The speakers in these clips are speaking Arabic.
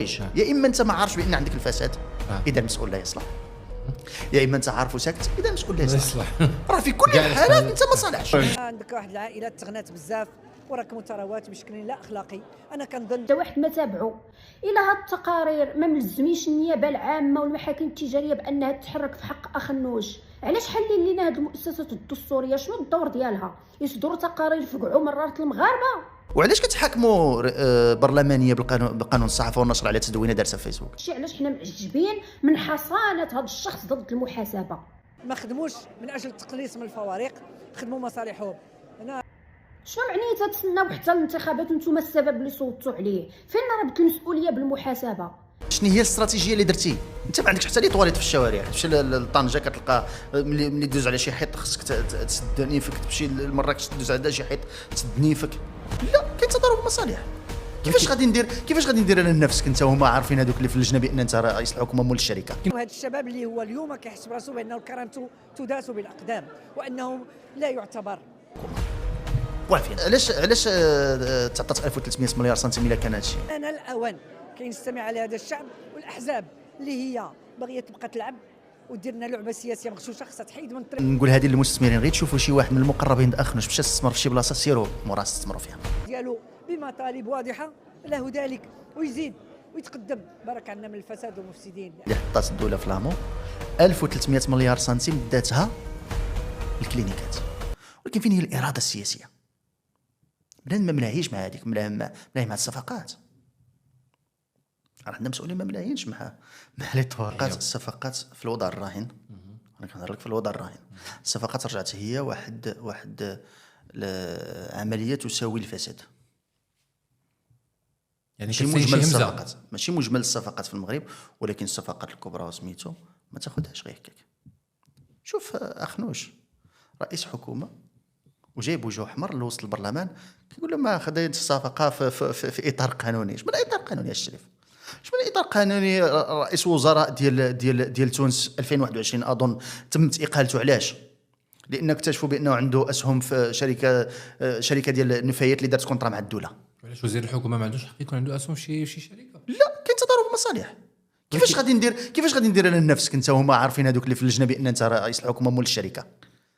يا اما انت ما عارفش بان عندك الفساد اذا المسؤول لا يصلح، يا اما انت عارف وساكت اذا المسؤول لا يصلح. راه في كل الحالات انت ما صالحش. عندك واحد العائلات تغنات بزاف وراك متروات بشكل لا اخلاقي. انا كنظن حتى واحد ما تابعوا الى هاد التقارير ما ملزميش النيابه العامه والمحاكم التجاريه بانها تتحرك في حق اخنوش. علاش حالين لينا هاد المؤسسات الدستوريه؟ شنو الدور ديالها؟ يصدروا تقارير يفقعوا مرات المغاربه؟ وعلاش كتحاكموا برلمانيه بقانون الصحافه والنشر على تدوينه دارتها في فيسبوك؟ شي علاش حنا معجبين من حصانه هاد الشخص ضد المحاسبه. ما خدموش من اجل التقليص من الفوارق، خدموا مصالحهم. انا شنو معنيتها تسناو حتى الانتخابات وانتم السبب اللي صوتوا عليه؟ فين ربط المسؤوليه بالمحاسبه؟ شنو هي الاستراتيجيه اللي درتي؟ انت ما عندكش حتى لي طواليت في الشوارع، تمشي لطنجه كتلقى ملي دوز على شي حيط خصك تسد نيفك، تمشي لمراكش تدوز على شي حيط تسد نيفك. لا، كاين تضارب مصالح. كيفاش غادي ندير انا لنفسك انت وهما عارفين هذوك اللي في اللجنه بان انت رئيس الحكومه مول الشركه؟ وهذا الشباب اللي هو اليوم كيحس براسو بانه كرامته تداس بالاقدام وانه لا يعتبر. وافين علاش تعطات 1300 مليار سنتيم الا كان هادشي؟ انا الاوان كينستمع على هذا الشعب والاحزاب اللي هي باغيه تبقى تلعب ودير لنا لعبه سياسيه مغشوشه خصها تحيد من الطريق. نقول هذه للمستثمرين، غير تشوفوا شي واحد من المقربين اخنوش مشى استثمر في شي بلاصه، سيروا موراه استثمروا فيها ديالو بمطالب واضحه له ذلك ويزيد ويتقدم. بارك عنا من الفساد والمفسدين. اللي حطات الدوله في لامو 1300 مليار سنتيم داتها الكلينيكات، ولكن فين هي الاراده السياسيه؟ بلان ما ملاهيش مع هذيك، ملاهي مع الصفقات. راه عندنا مسؤولين ما ملاهينش مع لي طواقات. الصفقات في الوضع الراهن، انا كنهضر لك في الوضع الراهن. الصفقات رجعت هي واحد عمليه تساوي الفساد. يعني ماشي مجمل الصفقات، ماشي مجمل الصفقات في المغرب، ولكن الصفقات الكبرى وسميتو ما تاخذهاش غير هكاك. شوف اخنوش رئيس حكومه وجايب وجه احمر لوسط البرلمان كيقول لهم ما خديت الصفقه في اطار قانوني. اش من اطار قانوني يا الشريف؟ اش من اطار قانوني؟ رئيس وزراء ديال تونس 2021 اظن تمت اقالته. علاش؟ لان اكتشفوا بانه عنده اسهم في شركه ديال النفايات اللي دارت كونطرا مع الدوله. علاش وزير الحكومه ما عندوش حق يكون عنده اسهم في شي شركه؟ لا، كاين تضارب مصالح. كيفاش غادي ندير انا لنفسك انت وهما عارفين هذوك اللي في اللجنه بان انت رئيس الحكومه مول الشركه؟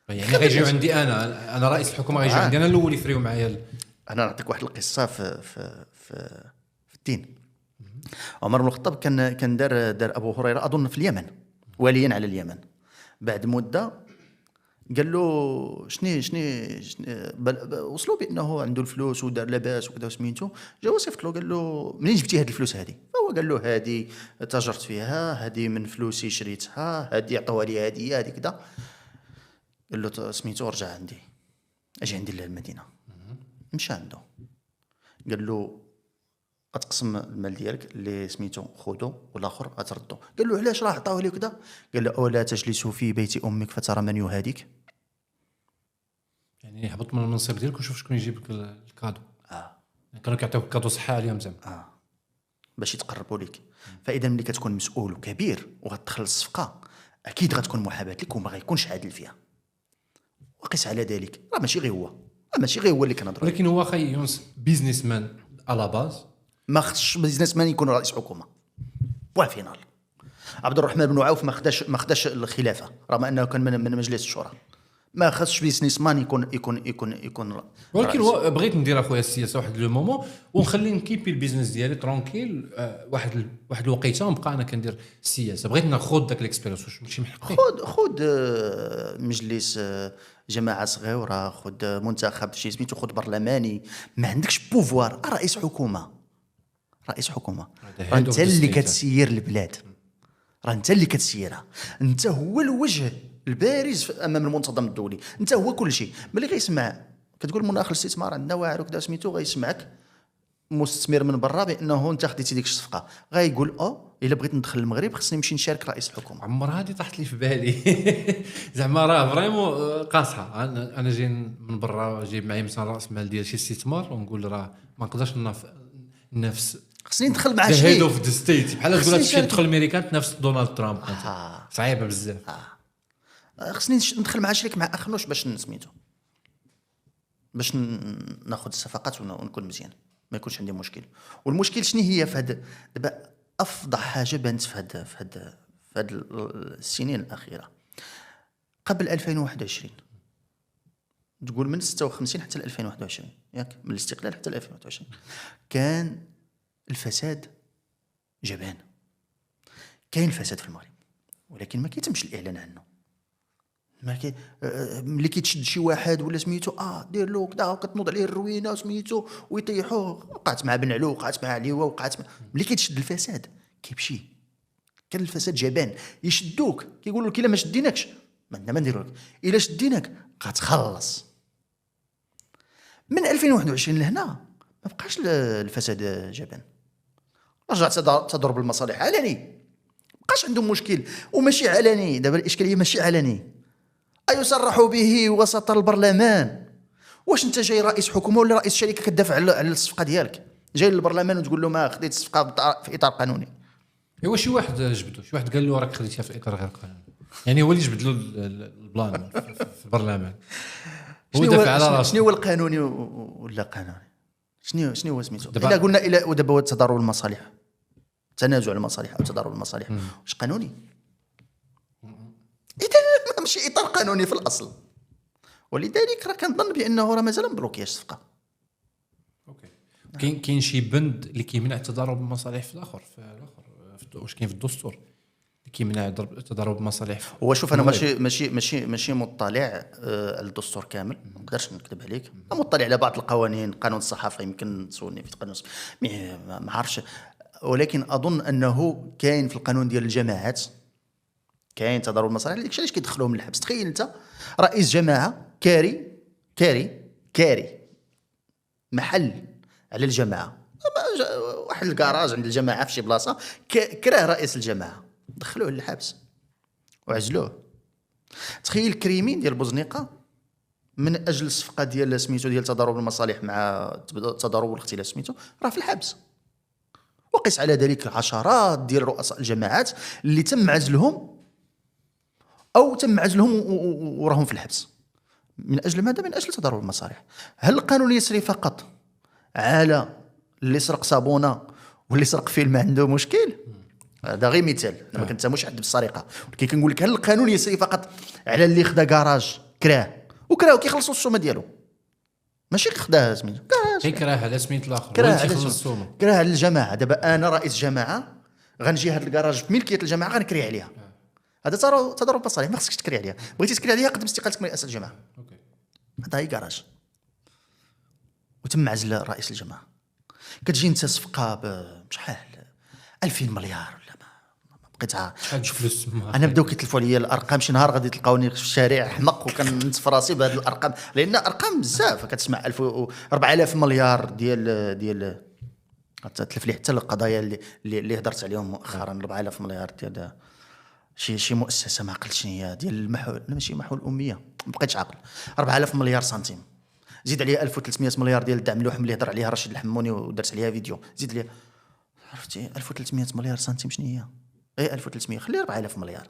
يعني غيجيو عندي انا رئيس الحكومه، غيجيو عندي انا الاول يفريو معايا. انا نعطيك واحد القصه في الدين. عمر بن الخطاب كان دار ابو هريره اظن في اليمن، واليا على اليمن. بعد مده قال له شني وصلوا بانه عنده الفلوس ودار لاباس وكذا وسميتو. جا وصيفط له قال له منين جبتي هذه الفلوس هذه؟ فهو قال له هذه تاجرت فيها، هذه من فلوسي شريتها، هذه عطوها لي هديه، هذه كذا. قال له سميتو رجع عندي، اجي عندي للمدينه. مشى عنده قال له غتقسم المال ديالك اللي سميتو خذو والاخر غتردو. قال له علاش؟ راه عطاوه لي كذا. قال له اولا تجلس في بيت امك فترى من يهاديك؟ يعني هبط من المنصب ديالك وشوف شكون يجيب لك الكادو. كانوا كيعطيوك كادو صحه اليوم زعما باش يتقربوا لك. فاذا ملي كتكون مسؤول وكبير وغتدخل الصفقه اكيد غتكون محاباه لك وما غيكونش عادل فيها. وقس على ذلك، راه ماشي غير هو اللي كنهضروا. ولكن هو خي يونس بيزنس مان على باز، ما خصش بيزنس مان يكون رئيس حكومه. بوان فينال. عبد الرحمن بن عوف ما خداش الخلافه رغم انه كان من مجلس الشورى. ما خصش بيزنس مان يكون ولكن بغيت ندير اخويا السياسه واحد لو مومون ونخلي نكيبي البيزنس ديالي ترونكيل واحد الوقيته ونبقى انا كندير السياسه. بغيت ناخذ داك الاكسبيريونس واش ماشي محقق. خذ مجلس جماعه صغيره، خذ منتخب شي سميتو، خذ برلماني. ما عندكش بوفوار. رئيس حكومه انت اللي كتسير البلاد، راه انت اللي كتسيرها. انت هو الوجه البارز امام المنظم الدولي، انت هو كل شيء. ملي غيسمع كتقول مناخ الاستثمار عندنا واعر وكذا سميتو، غيسمعك مستثمر من برا بانه انت خديتي ديك الصفقه، غيقول الا بغيت ندخل المغرب خصني نمشي نشارك رئيس الحكومه. عمر هذه طاحت لي في بالي زعما راه فريمون قاصحه. انا جاي من برا جايب معايا مثلا راس مال ديال شي استثمار ونقول راه ما نقدرش نفس خصني ندخل مع شي هيد اوف ذا ستيت بحال تقول تمشي تدخل امريكان نفس دونالد ترامب. صعيبه بزاف. خصني ندخل مع شريك مع اخنوش باش نسميتو، باش ناخذ الصفقات ونكون مزيان، ما يكونش عندي مشكل. والمشكل شنو هي في هذا دابا؟ افضح حاجه بانت في هاد السنين الاخيره قبل 2021، تقول من 56 حتى ل 2021 ياك، من الاستقلال حتى ل 2021 كان الفساد جبان. كاين الفساد في المغرب ولكن ما كيتمش الاعلان عنه. ما كي ملي كيتشد شي واحد ولا سميتو دير له كذا كتنوض عليه الروينه سميتو ويطيحوه، وقعت مع بن علو، وقعت مع عليوه، وقعت ملي كيتشد الفساد كيمشي. كان الفساد جبان، يشدوك كيقولوا لك الا ما شديناكش ما عندنا ما نديروا لك، الا شديناك غتخلص. من 2021 لهنا ما بقاش الفساد جبان، رجع تضرب المصالح علني، بقاش عندهم مشكل. وماشي علني، دابا الاشكاليه ماشي علني، يصرحوا به وسط البرلمان. واش انت جاي رئيس حكومه ولا رئيس شركه كتدافع على الصفقه ديالك، جاي للبرلمان وتقول له ما خديت الصفقه في اطار قانوني؟ ايوا شي واحد جبدو، شي واحد قال له راك خديتها في اطار غير قانوني، يعني هو اللي جبد له البلان في البرلمان، هو دافع على راسه. شنو هو القانوني ولا قانوني؟ شنو هو سميتو؟ الا قلنا الى دابا هو تضارب المصالح، تنازع المصالح او تضارب المصالح، واش قانوني؟ اذا ماشي اطار قانوني في الاصل، ولذلك راه كنظن بانه راه مازال مبلوكياش الصفقه. اوكي، كاين شي بند اللي كيمنع تضارب المصالح في الاخر، واش كاين في الدستور اللي كيمنع تضارب المصالح؟ هو شوف انا ماشي مطلع على الدستور كامل، ما نقدرش نكذب عليك، مطلع على بعض القوانين. قانون الصحافه يمكن تسولني في قانون ما عرفش، ولكن اظن انه كاين في القانون ديال الجماعات كاين تضارب المصالح. داكشي علاش كيدخلوهم للحبس. تخيل انت رئيس جماعه كاري محل على الجماعه، واحد الكراج عند الجماعه في شي بلاصه، كراه رئيس الجماعه، دخلوه للحبس وعزلوه. تخيل كريمين ديال بوزنيقه من اجل الصفقه ديال سميتو ديال تضارب المصالح مع تضارب والاختلاف سميتو، راه في الحبس. وقس على ذلك عشرات ديال رؤساء الجماعات اللي تم عزلهم وراهم في الحبس من اجل ماذا؟ من اجل تضارب المصالح. هل القانون يسري فقط على اللي سرق صابونه واللي سرق فيلم ما عنده مشكل؟ هذا غير مثال، انا ما كنتهموش حد بالسرقه، ولكن كنقول لك هل القانون يسري فقط على اللي خدا كراج كراه وكيخلصوا السومه ديالو؟ ماشي خداه سميتو كراه على سميت الاخر، كراه على الجماعه. دابا انا رئيس جماعه غنجي هذا الكراج بملكيه الجماعه غنكري عليها، هذا تضارب مصالح، ما خصكش تكري عليها. بغيتي تكري عليها قدم استقالتك من رئاسه الجماعه. هذا هي كراج وتم عزل رئيس الجماعه. كتجي انت صفقه بشحال 2000 مليار ولا ما بقيتها. فلوس انا بداو كيتلفوا عليا الارقام، شي نهار غادي تلقاوني في الشارع حمق وكنتف راسي بهذه الارقام، لان ارقام بزاف. كتسمع 4000 مليار ديال تلف لي حتى القضايا اللي هضرت عليهم مؤخرا. 4000 مليار ديال شي مؤسسه ما عقلتش هي ديال المحول، ماشي محول الاميه، ما بقيتش عاقل. 4000 مليار سنتيم، زيد عليها 1300 مليار ديال الدعم اللحم اللي هضر عليها رشيد الحموني ودرت عليها فيديو، زيد عليها عرفتي 1300 مليار سنتيم شنو هي؟ 1300 خلي 4000 مليار،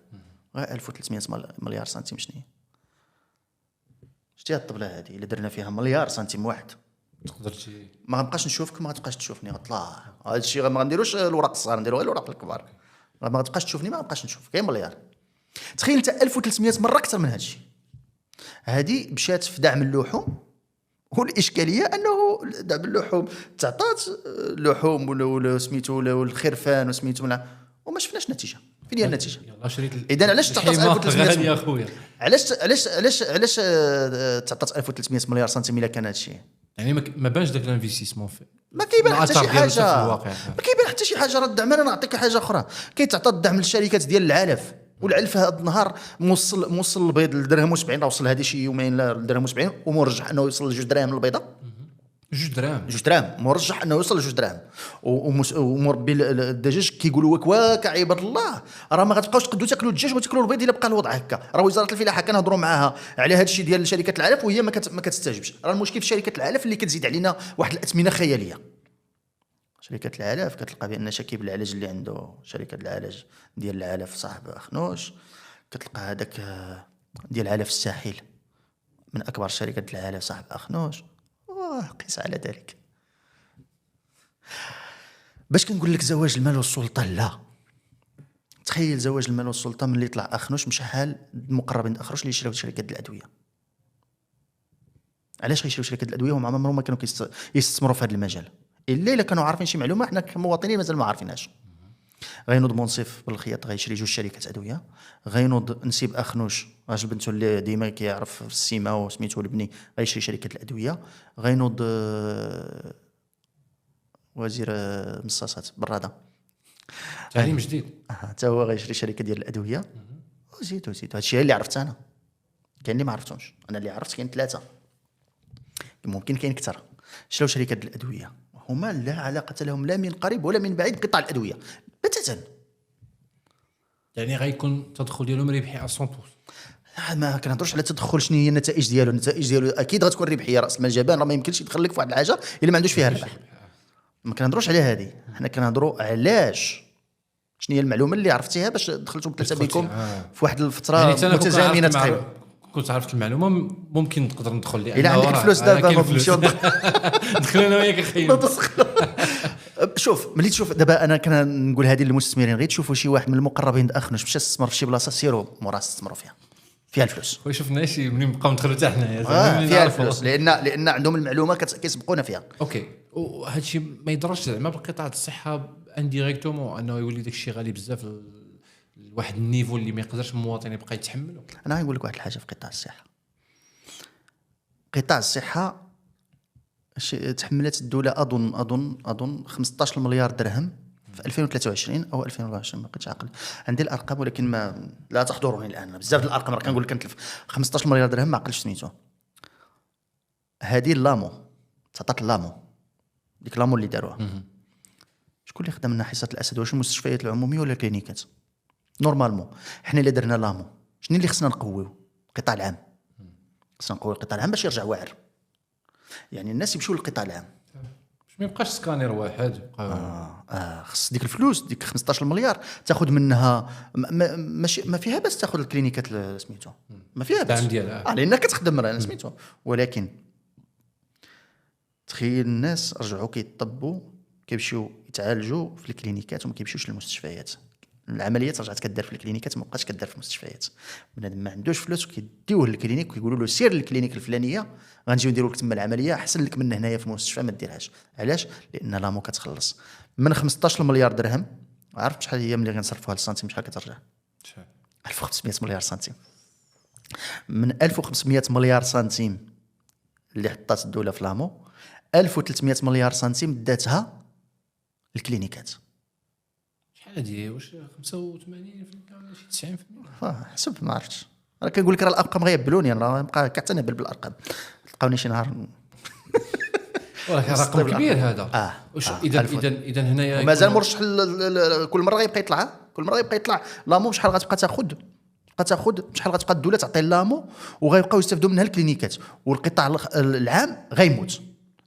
1300 مليار سنتيم شنو هي؟ شتي الطبله هذه اللي درنا فيها مليار سنتيم واحد، تقدر ما غنبقاش نشوفك، ما غتبقاش تشوفني، غطلع. هذا الشيء ما غنديروش الورق الصغار، نديرو غير الورق الكبار. ما غتبقاش تشوفني، ما غنبقاش نشوفك. كاين مليار. تخيل انت 1300 مره اكثر من هذا الشيء. هذه مشات في دعم اللحوم، والاشكاليه انه دعم اللحوم تعطات اللحوم ولا سميتو ولا الخرفان وسميتو وما شفناش نتيجه. فين هي النتيجه؟ اذا علاش تعطات 1300 يا خويا؟ علاش تعطات 1300 مليار سنتيم الا كان هذا الشيء؟ يعني ما بانش داك الانفستيسمون ما كيبان حتى شي حاجه، ما كيبان حتى شي حاجه. راه الدعم، انا نعطيك حاجه اخرى، كيتعطى الدعم للشركات ديال العلف، والعلف هذا النهار موصل البيض لدرهم و70، وصل هذه شي يومين لدرهم و70، ومرجح انه يوصل ل2 دراهم البيضه. 2 دراهم مرجح انه يوصل ل2 دراهم. ومربي الدجاج كيقولوا واك عباد الله، راه ما غتبقاوش تقدروا تاكلوا الدجاج وتاكلوا البيض الا بقى الوضع هكا. راه وزاره الفلاحه كنهضروا معاها على هذا الشيء ديال شركات العلف وهي ما كتستجبش. راه المشكل في شركات العلف اللي كتزيد علينا واحد الاثمنه خياليه. شركات العلف كتلقى بان شكيب العلاج اللي عنده شركه العلاج ديال العلف صاحب اخنوش، كتلقى هذاك ديال علف الساحل من اكبر شركات العلف صاحب اخنوش، قيس على ذلك. باش كنقول لك زواج المال والسلطه لا. تخيل زواج المال والسلطه من اللي طلع اخنوش مشى حال المقربين اخرش اللي يشراو شركات الادويه. علاش غيشريو شركات الادويه وما عمرهم ما كانوا يستثمروا في هذا المجال؟ الا كانوا عارفين شي معلومه حنا كمواطنين مازال ما عارفينهاش. غينوض منصف بالخياط غيشري 2 شركات ادويه، غينوض نسيب اخنوش اش بنتو اللي ديما كيعرف السيما وسميتو البني غيشري شركه الادويه، غينوض وزير مصاصات براده تعليم جديد حتى هو غيشري شركه ديال الادويه. وزيدو هادشي اللي عرفت انا. كاين اللي ما عرفتهمش، انا اللي عرفت كاين 3 ممكن كاين اكثر شراو شركه الادويه هما لا علاقه لهم لا من قريب ولا من بعيد بقطاع الادويه بتاتا. يعني غيكون التدخل ديالهم ربحي 100%. ما كنهضروش على تدخل شنو هي النتائج ديالو. النتائج ديالو اكيد غتكون ربحيه، راس المال جبان راه ما يمكنش يدخل لك في واحد الحاجه الا ما عندوش فيها ربح. ما كنهضروش على هذه، حنا كنهضروا علاش شنو هي المعلومه اللي عرفتيها باش دخلتوا ثلاثه بكم في واحد الفتره يعني متزامنه تقريبا. كنت عرفت المعلومه ممكن نقدر ندخل الا عندك الفلوس دابا نمشيو ندخل انا وياك اخي. شوف ملي تشوف دابا انا كنقول هذه للمستثمرين غير تشوفوا شي واحد من المقربين اخنوش مشى استثمر في شي بلاصه سيروا مورا استثمروا فيها الفلوس. خويا شفنا شي منين نبقاو ندخلوا حتى حنايا فيها الفلوس لان عندهم المعلومه كيسبقونا فيها. اوكي وهذا الشيء ما يضرش زعما بقطاع الصحه انديريكتومون انه يولي داك الشيء غالي بزاف لواحد النيفو اللي ما يقدرش المواطن يبقى يتحمله. انا غنقول لك واحد الحاجه في قطاع الصحه. قطاع الصحه تحملت الدوله اظن 15 مليار درهم في 2023 او 2024 ما بقيتش عاقل عندي الارقام ولكن ما لا تحضرني الان بزاف الارقام راه كنقول لك كنتلف 15 مليار درهم ما عقلتش سميتو. هذه لامو تعطات لامو ديك لامو اللي داروها شكون اللي خدم لنا حصه الاسد؟ واش المستشفيات العموميه ولا الكلينيكات؟ نورمالمون حنا اللي درنا لامو شنو اللي خصنا نقويو؟ القطاع العام. خصنا نقويو القطاع العام باش يرجع واعر، يعني الناس يمشيو للقطاع العام باش ما يبقاش سكانير واحد خص ديك الفلوس ديك 15 مليار تاخذ منها ما فيها بس تاخذ الكلينيكات سميتو ما فيها بس ديالها لانها كتخدم راه سميتو. ولكن تخيل الناس رجعوا كيطبوا كيمشيو يتعالجوا في الكلينيكات وما كيمشيوش للمستشفيات. العمليات رجعت كدار في الكلينيكات ما بقاش كدار في المستشفيات. بنادم ما عندوش فلوس وكيديوه للكلينيك وكيقولوا له سير للكلينيك الفلانيه غنجيو نديروا لك تما العمليه احسن لك من هنايا في المستشفى ما ديرهاش. علاش؟ لان لامو كتخلص من 15 مليار درهم. عرفت شحال هي ملي غنصرفوها للسنتيم شحال كترجع؟ 1500 مليار سنتيم. من 1500 مليار سنتيم اللي حطات الدوله في لامو 1300 مليار سنتيم داتها الكلينيكات. شحال هادي واش 85% ولا شي 90%؟ حسب ما عرفتش راه كنقول لك راه الارقام غيبلوني انا نبقى كنعتنبل بالارقام تلقاوني شي نهار ولكن رقم كبير هذا. اذا هنايا مازال مرشح كل مره غيبقى يطلع لامو شحال غتبقى تاخذ شحال غتبقى الدوله تعطي لامو وغيبقاو يستافدوا منها الكلينيكات والقطاع العام غيموت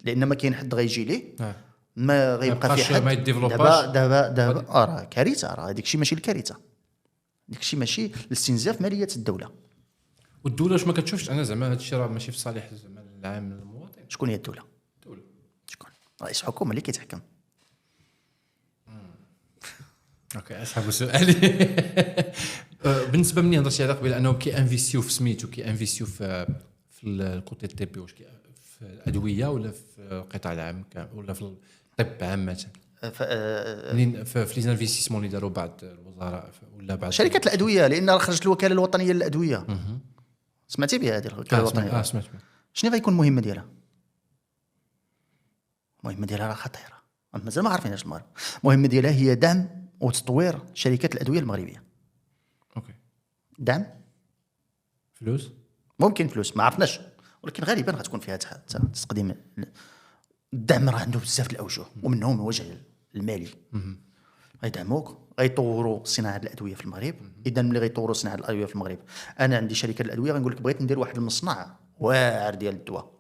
لان ما كاين حد غيجي ليه ما غيبقى في حد. دابا راه كارثه. راه هذيك الشيء ماشي الكارثه ديك الشيء ماشي لاستنزاف ماليات الدوله. والدوله واش ما كتشوفش انا زعما هذا الشيء راه ماشي في صالح زعما العام للمواطن؟ شكون هي الدوله؟ شكون؟ رئيس الحكومه اللي كيتحكم. اوكي اسحب سؤالي. بالنسبه مني هضرتي على قبيل انه كيانفيستيو في سميتو كيانفيستيو في الكوتي الطبي واش في الادويه ولا في القطاع العام ولا في الطب عامه؟ في لي انفستيسمون اللي داروا بعض الوزراء ولا بعض شركات الادويه لان راه خرجت الوكاله الوطنيه للادويه. سمعتي بها هذه الوكاله الوطنيه؟ سمعت. شنو غيكون المهمه ديالها؟ المهمه ديالها راه خطيره مازال ما عارفينش. المهمه ديالها هي دعم وتطوير شركات الادويه المغربيه. اوكي دعم فلوس ممكن فلوس ما عرفناش ولكن غالبا غتكون فيها تقديم. الدعم راه عنده بزاف الاوجه ومنهم الوجه المالي. غيدعموك غيطوروا صناعه الادويه في المغرب. اذا ملي غيطوروا صناعه الادويه في المغرب انا عندي شركه الادويه غنقول لك بغيت ندير واحد المصنع واعر ديال الدواء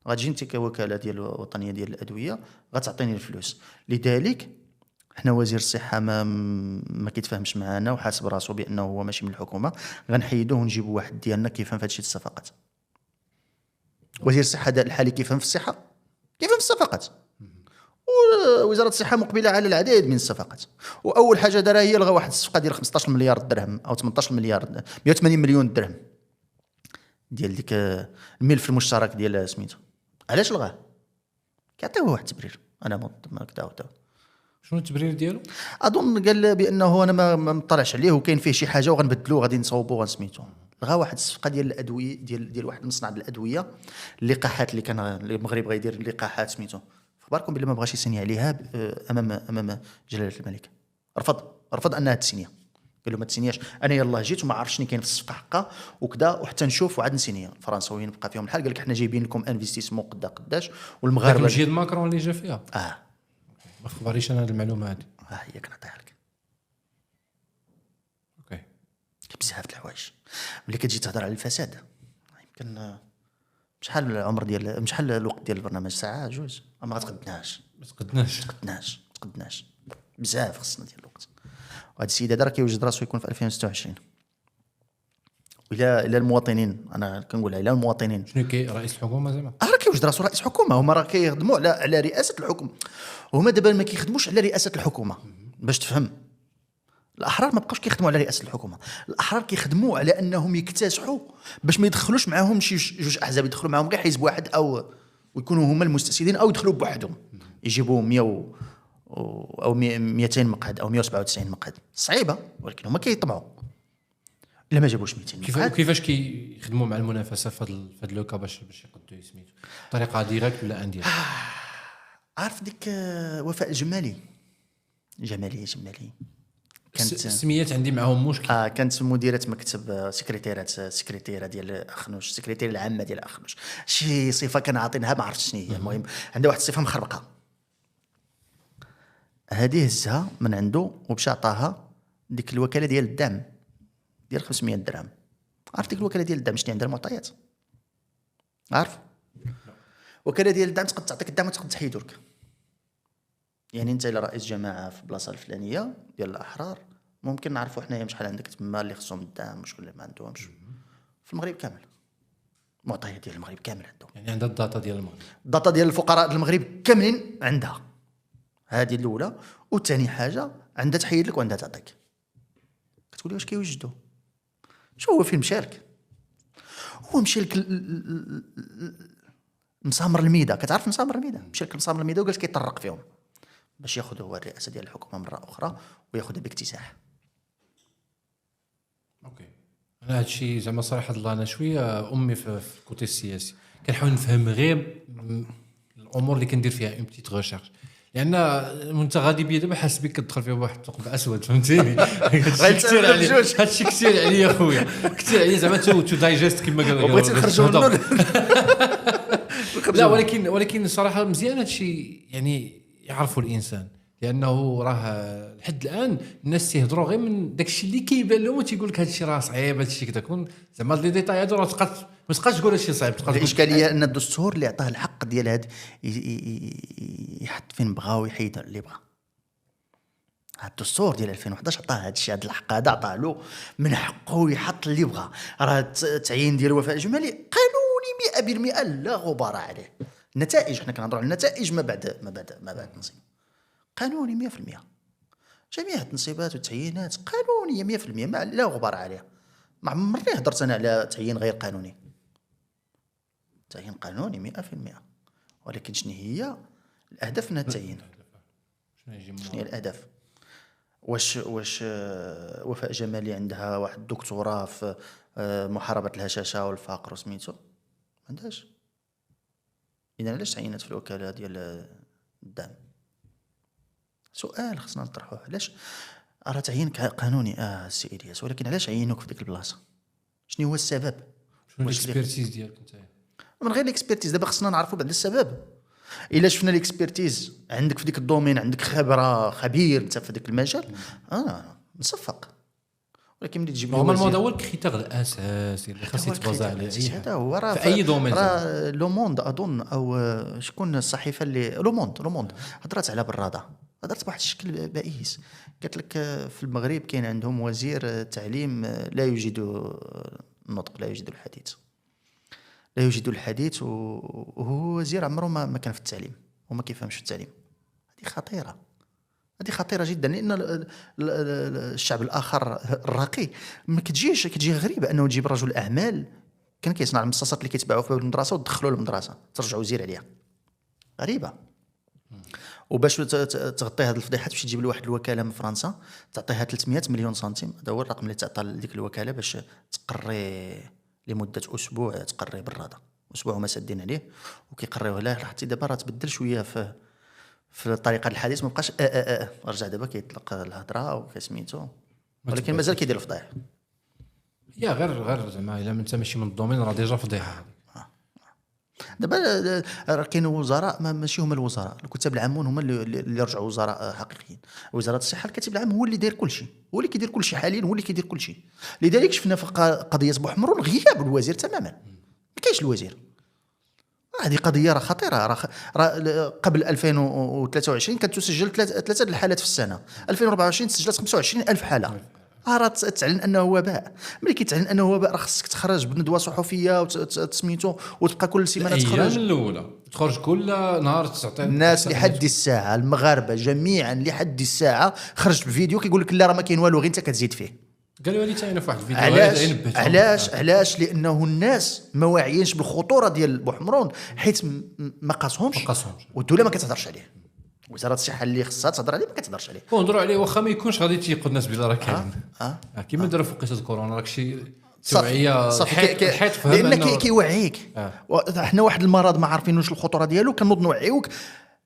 غتجي انت كوكاله ديال الوطنيه ديال الادويه غتعطيني الفلوس. لذلك حنا وزير الصحه ما كيتفاهمش معنا وحاسب راسو بانه هو ماشي من الحكومه. غنحيدوه ونجيبوا واحد ديالنا كيفهم في هادشي الصفقات. وزير الصحه الحالي كيفهم في الصحه كيفهم في الصفقات ووزاره الصحه مقبله على العديد من الصفقات، واول حاجه دارها هي لغى واحد الصفقه ديال 15 مليار درهم او 18 مليار 180 مليون درهم ديال ديك الملف المشترك ديال سميتو. علاش لغاه؟ كيعطيوه واحد التبرير، انا ما كدا ودا. شنو التبرير ديالو؟ اظن قال بانه انا ما مطلعش عليه وكاين فيه شي حاجه وغنبدلوه غادي نصوبوه غنسميتو. لغا واحد الصفقه ديال الادويه ديال واحد المصنع ديال الادويه، اللقاحات اللي كان المغرب غيدير اللقاحات سميتو. فباركم بالله ما بغاش يسني عليها امام جلاله الملك. رفض انها تسينيا، قال له ما تسينياش، انا يلاه جيت وما عرفتش شنو كاين في الصفقه حقها وكذا وحتى نشوف وعاد نسينيا. الفرنساويين بقى فيهم الحال، قال لك حنا جايبين لكم انفستيسمون قداش والمغاربه. مجيد ماكرون اللي جا فيها ما خبريش انا هذه المعلومه هذه. هي كنعطيها لك. اوكي بزاف د الحوايج ملي كتجي تهضر على الفساد. يمكن شحال العمر ديال شحال الوقت ديال البرنامج؟ ساعه جوج ما تقدناش بزاف خصنا ديال الوقت. وهذا السيد هذا راه كيوجد راسو يكون في 2026. الى المواطنين، انا كنقول الى المواطنين. شنو كي رئيس الحكومه زعما؟ راه كيوجد راسو رئيس حكومه. هما راه كيخدموا على رئاسه الحكومه، وهما دابا ما كيخدموش على رئاسه الحكومه. باش تفهم، الاحرار ما بقاوش كيخدموا على رئاسه الحكومه، الاحرار كيخدموا على انهم يكتسحوا باش ما يدخلوش معاهم شي جوج احزاب، يدخلوا معاهم غير حزب واحد او ويكونوا هما المستسيدين، او يدخلوا بوحدهم يجيبوا 100 او 200 مقعد او 197 مقعد. صعيبه، ولكن هما كيطمعوا الا ما جابوش 200 مقعد. كيفاش كيخدموا مع المنافسه في هذا لوكا باش يقدوا سميتو بطريقه ديريكت ولا انديريكت؟ عارف ديك وفاء الجمالي جمالي كانت السميات عندي معاهم مشكل. كانت مديره مكتب سكرتيره ديال اخنوش، السكرتيره العامه ديال اخنوش. شي صفه كان عاطينها ما عرفتش شنو هي. المهم عندها واحد الصفه مخربقه، هذه هزها من عنده ومشى عطاها ديك الوكاله ديال الدعم ديال 500 درهم. عرفت ديك الوكاله ديال الدعم شنو عندها المعطيات؟ عارف وكاله ديال الدعم تقدر تعطيك الدعم وتقدر تحيدو لك. يعني انت الى رئيس جماعه في البلاصه الفلانيه ديال الاحرار، ممكن نعرفوا حنايا شحال عندك تما اللي خصهم الدعم وشكون اللي ما عندهمش. في المغرب كامل معطيات ديال المغرب كامل عندهم. يعني عندها الداتا ديال المغرب، الداتا ديال الفقراء ديال المغرب كاملين عندها. هذه الاولى. وثاني حاجه عندها تحيد لك وعندها تعطيك. كتقولي واش كيوجدوا؟ شو هو فين مشارك؟ هو مشى لك مسامر الميدا. كتعرف مسامر الميدا؟ مشى لك مسامر الميدا وقال كيطرق فيهم باش ياخذ هو الرئاسه ديال الحكومه مره اخرى وياخذها باكتساح. اوكي انا هادشي زعما صراحه الله انا شويه امي في الكوتي السياسي كنحاول نفهم غير الامور اللي كندير فيها اون بتيت ريشيرش، لان انت غادي بيا دابا حاسس بك كتدخل فيها واحد الثقب اسود فهمتيني. غير هادشي كثير عليا خويا، كثير عليا زعما تو دايجست كما قالوا بغيت نخرجوا منه. لا ولكن صراحه مزيان هادشي يعني يعرفوا الانسان، لانه راه لحد الان الناس تيهضروا غير من داكشي اللي كيبان لهم وتيقول لك هادشي راه صعيب هادشي كذا. كون زعما لي ديتاي هادو راه ما تبقاش تقول هادشي صعيب. الاشكاليه ان الدستور اللي عطاه الحق ديال هاد يحط فين بغا ويحيد اللي بغا. الدستور ديال 2011 عطاه هادشي، هاد الحق هذا عطاه له من حقه يحط اللي بغا. راه التعيين ديال وفاء الجمالي قانوني 100% لا غبار عليه. النتائج حنا كنهضروا على النتائج ما بعد النصيب قانوني 100%. جميع التنصيبات والتعيينات قانونيه 100% ما لا غبار عليها. ما عمرني هضرت انا على تعيين غير قانوني. تعيين قانوني 100%. ولكن شنو هي الاهداف من التعيين؟ شنو هي الاهداف؟ واش وفاء جمالي عندها واحد الدكتوراه في محاربه الهشاشه والفقر وسميتو؟ ما عندهاش. اذا علاش تعينت في الوكاله ديال الدعم؟ سؤال خصنا نطرحوه. علاش راه تعيين قانوني السي الياس، ولكن علاش عينوك في ديك البلاصه؟ شنو هو السبب؟ شنو الاكسبيرتيز ديالك انت؟ من غير الاكسبيرتيز دابا خصنا نعرفوا بعد السبب. الا شفنا الاكسبيرتيز عندك في ديك الدومين، عندك خبير انت في ديك المجال، نصفق. ولكن ملي تجيب لي هما الموضوع هو الكريتير الاساسي اللي خاص يتبازا عليه. هذا هو راه في اي دومين. راه لو موند اظن او شكون الصحيفه اللي لو موند هضرت على براده، هضرت بواحد الشكل بائس. قالت لك في المغرب كاين عندهم وزير التعليم لا يوجد النطق، لا يوجد الحديث وهو وزير عمره ما كان في التعليم وما كيفهمش في التعليم. هذه خطيره جدا، لان الشعب الاخر الراقي ما كتجي غريبه انه تجيب رجل اعمال كان كيصنع المصاصات اللي كيتباعوا في المدرسه وتدخلوا للمدرسه ترجعوا وزير عليها، غريبه. وباش تغطي هذه الفضيحه تمشي تجيب لواحد الوكاله من فرنسا تعطيها 300 مليون سنتيم، هذا هو الرقم اللي تعطى لديك الوكاله باش تقري لمده اسبوع، تقري بالرضا اسبوع وما سادين عليه وكيقريوه له حتى دابا راه تبدل شويه في الطريقه الحديث، ما بقاش رجع دابا كيطلق الهضره وكسميتو، ولكن مازال كيدير الفضايح. يا غير زعما الا انت ماشي من الدومين راه ديجا فضيحه. دابا راه كاينوا وزراء ماشي هما الوزراء، الكتاب العامون هما اللي رجعوا وزراء حقيقيين. وزاره الصحه الكاتب العام هو اللي داير كل شيء، هو اللي كيدير كل شيء حاليا، هو اللي كيدير كل شيء. لذلك شفنا في قضيه بوحمرون غياب الوزير تماما، ما كاينش الوزير. هذه قضيه راه خطيره. راه قبل 2023 كانت تسجل ثلاثه الحالات في السنه، 2024 تسجلت 25,000 حاله. راه تعلن انه وباء. ملي كيتعلن انه وباء راه خصك تخرج بندوه صحفيه وتسميتو وتبقى كل سيمانه تخرج. الايام الاولى تخرج كل نهار تعطي الناس لحد الساعه، المغاربه جميعا لحد الساعه خرجت بفيديو كيقول لك لا راه ما كاين والو غير انت كتزيد فيه. قالوا لي حتى في واحد الفيديو. علاش لانه الناس ما واعيينش بالخطوره ديال بوحمرون، حيت ما قاسهمش والدوله ما كتهضرش عليه. وزاره الصحه اللي خصها تهضر عليه ما كتهضرش عليه. ونهضروا عليه واخا ما يكونش غادي تيقود الناس بلا راه كاين. كيما داروا في قصه كورونا راك شي توعيه الحيط فهم لان كيوعيك. حنا واحد المرض ما عارفينوش الخطوره ديالو كنوض نوعيوك،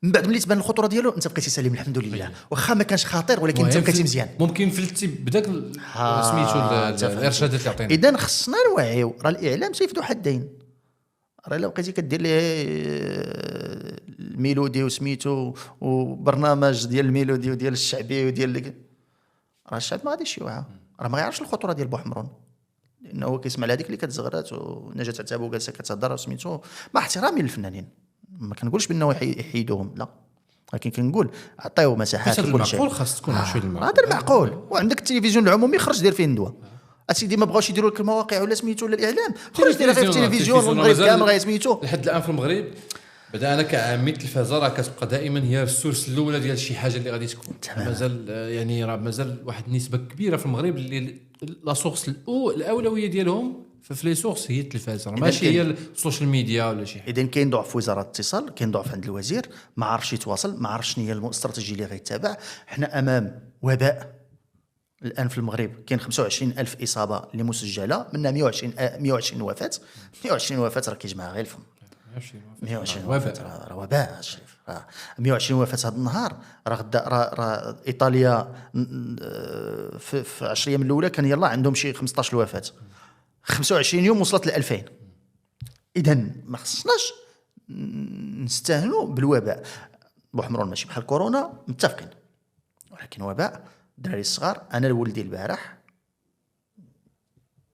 من بعد ملي تبان الخطوره ديالو انت بقيتي سليم الحمد لله، واخا ما كانش خطير ولكن انت بقيتي مزيان. ممكن فلتي بداك سميتو الارشادات اللي عطينا. اذا خصنا نوعيو. راه الاعلام سيف ذو حدين. راه الا بقيتي كدير ليه الميلودي وسميتو وبرنامج ديال الميلودي وديال الشعبي وديال راه الشعب ما غاديش يوعى، راه ما يعرفش الخطوره ديال بوحمرون، لانه كيسمع لهذيك اللي كتزغرات ونجاة عتابو جالسه كتهضر سميتو. مع احترامي للفنانين ما كنقولش بانه يحيدوهم، لا، لكن كنقول عطيو مساحات لكل شيء. المعقول خاص تكون شويه المعقول. هذا المعقول. وعندك التلفزيون العمومي خرج دير فيه ندوه اسيدي، ما بغاوش يديروا لك المواقع ولا سميتو ولا الاعلام، خرج دير في التلفزيون والمغرب كامل غيسميتو. لحد الان في المغرب بدا انا كعامي التلفازه راه كتبقى دائما هي السورس الاولى ديال شي حاجه اللي غادي تكون. مازال يعني راه مازال واحد النسبه كبيره في المغرب اللي لا سورس الاولويه ديالهم في لي سورس هي التلفازه، ماشي هي السوشيال ميديا ولا شي حاجه. اذا كاين ضعف في وزاره الاتصال، كاين ضعف عند الوزير، ما عارفش يتواصل، ما عارفش شنو هي الاستراتيجيه اللي غيتبع. حنا امام وباء الان في المغرب، كاين 25,000 اصابه اللي مسجله، منها 120 وفاه. 120 وفاه راه كيجمع غير الفم. 120 وفاه راه وباء الشريف. 120 وفاه هذا النهار. راه غدا راه ايطاليا في 10 ايام الاولى كان يلا عندهم شي 15 وفاه، 25 يوم وصلت ل 2000. اذا ما خصناش نستهنوا بالوباء. بوحمرون ماشي بحال كورونا، متفقين، ولكن وباء. الدراري الصغار، انا ولدي البارح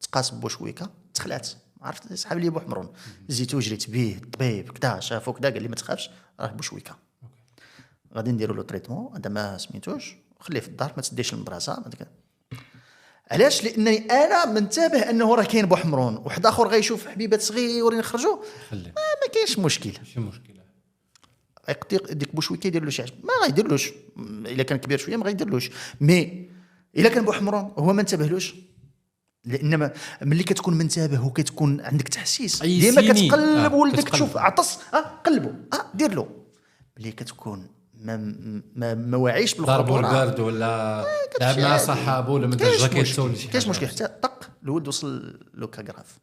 تقاس بوشويكه تخلات، عرفت صحاب لي بوحمرون، زيتو جريت به الطبيب كذا شافو كذا قال لي ما تخافش راه بوشويكه، غادي نديروا له تريتمون، هذا ما سميتوش، خليه في الدار ما تديش للمدرسه. علاش؟ لانني انا منتبه انه راه كاين بوحمرون، واحد اخر غيشوف حبيبات صغيورين يخرجوا ما كاينش مشكل. ماشي مشكله، ديك بوشويكه يدير له شي حاجه، ما غيديرلوش. الا كان كبير شويه ما غيديرلوش، مي الا كان بوحمرون هو ما انتبهلوش. لان ملي كتكون منتبه وكتكون عندك تحسيس ديما كتقلب ولدك تشوف عطس قلبو دير له. ملي كتكون ما واعيش بالخطوره، ضربوا البرد ولا لعب مع صحابه ولا ما دارش جاكيتو ولا شي حاجه، كاينش مشكل. حتى طق الولد وصل لو كاغراف.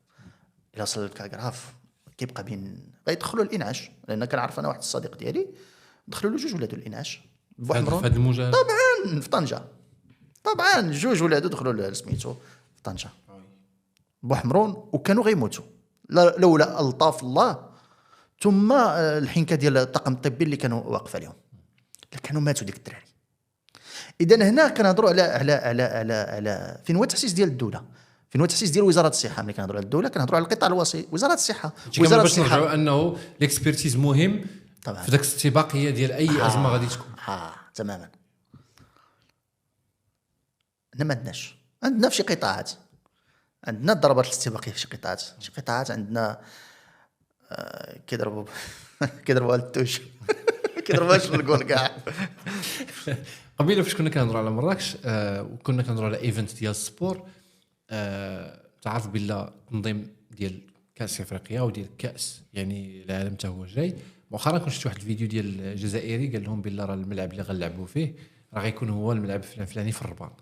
الا وصل للكاغراف كيبقى بين غيدخلوا الانعاش، لان كنعرف انا واحد الصديق ديالي دخلوا له 2 ولادو الانعاش بوحمرون. هذا المجال طبعا في طنجه، طبعا 2 ولادو دخلوا سميتو في طنجه بوحمرون وكانوا غيموتوا لولا الطاف الله ثم الحنكه ديال الطاقم الطبي اللي كانوا واقف عليهم، كانوا ماتوا ديك الدراري. اذا هنا كنهضروا على فين هو التحسيس ديال الدوله، فين هو التحسيس ديال وزاره الصحه. ملي كنهضروا على الدوله كنهضروا على القطاع الوصي، وزاره الصحه. وزاره الصحه باش نرجعوا انه الاكسبيرتيز مهم طبعا في داك الاستباقيه ديال اي ازمه غادي تكون. تماما. حنا ما عندنا في شي قطاعات، عندنا ضربات الاستباقيه في شي قطاعات عندنا كيضربوا على التوش كيضربهاش للجول كاع. قبيله فاش كنا كنهضروا على مراكش وكنا كنهضروا على ايفنت ديال السبور تعرف بالله تنظيم ديال كاس افريقيا وديال الكاس يعني العالم حتى هو جاي. مؤخرا كنت شفت واحد الفيديو ديال الجزائري قال لهم بالله راه الملعب اللي غنلعبوا فيه راه غيكون هو الملعب الفلاني في الرباط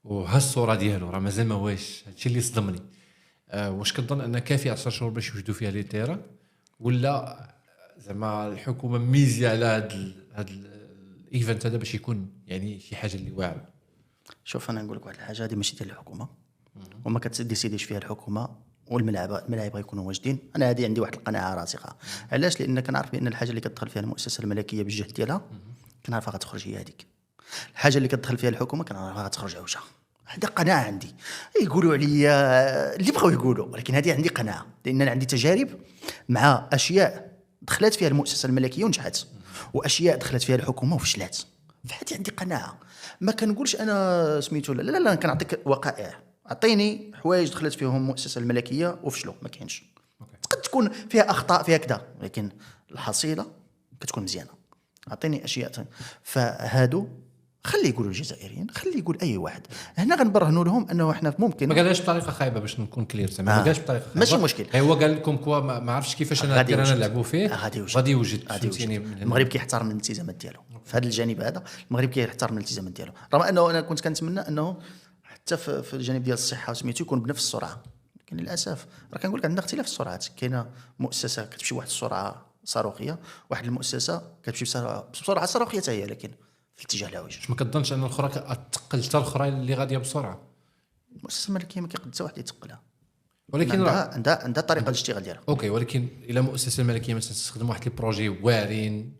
وها الصوره ديالو راه مازال ما واش. هادشي اللي صدمني. واش كتظن ان كافي 10 شهور باش يوجدوا فيها لي تيرا ولا زعما الحكومه ميزيه على هاد الايفنت هذا باش يكون يعني شي حاجه اللي واعره؟ شوف انا نقول لك واحد الحاجه، هذه ماشي ديال الحكومه وما كتديسيديش فيها الحكومه، الملاعب غيكونوا واجدين. انا هذه عندي واحد القناعه راسخه. علاش؟ لان كنعرف بان الحاجه اللي كتدخل فيها المؤسسه الملكيه بالجهد ديالها كنعرفها غتخرج هي هذيك. الحاجه اللي كتدخل فيها الحكومه كنعرفها غتخرج عوجه. هذه قناعه عندي. يقولوا عليا اللي بغاو يقولوا، ولكن هذه عندي قناعه، لان انا عندي تجارب مع اشياء دخلت فيها المؤسسه الملكيه ونجحت واشياء دخلت فيها الحكومه وفشلت. فهذه عندي قناعه. ما كنقولش انا سميتو لا كنعطيك وقائع. اعطيني حوايج دخلت فيهم المؤسسه الملكيه وفشلوا، ما كاينش. قد تكون فيها اخطاء فيها كذا، ولكن الحصيله كتكون مزيانه. اعطيني اشياء. فهادو خلي يقولوا الجزائريين، خلي يقول اي واحد. هنا غنبرهنوا لهم انه احنا ممكن. ما قالهاش بطريقه خايبه باش نكون كلير زعما. ما قالش بطريقه خايبه، ماشي مشكل. هو قال لكم كوا ما عرفتش كيفاش انا نلعبوا فيه. غادي يوجد. المغرب كيحترم الالتزامات ديالو في هذا الجانب. هذا المغرب كيحترم الالتزامات ديالو، رغم انه انا كنت كنتمنى انه حتى في الجانب ديال الصحه وسميتو يكون بنفس السرعه. لكن للاسف راه كنقول لك عندنا اختلاف السرعات. كاينه مؤسسه كتمشي بواحد السرعه صاروخيه، واحد المؤسسه كتمشي بسرعه صاروخيه حتى هي، لكن في الاتجاه العوج. ما كتظنش ان الاخرى كتقل حتى الاخرى اللي غاديه بسرعه؟ المؤسسه الملكيه ما كيقد حتى واحد يتقلها، ولكن عندها طريقه الاشتغال ديالها. اوكي، ولكن الى المؤسسه الملكيه مثلا تستخدم واحد البروجي واعرين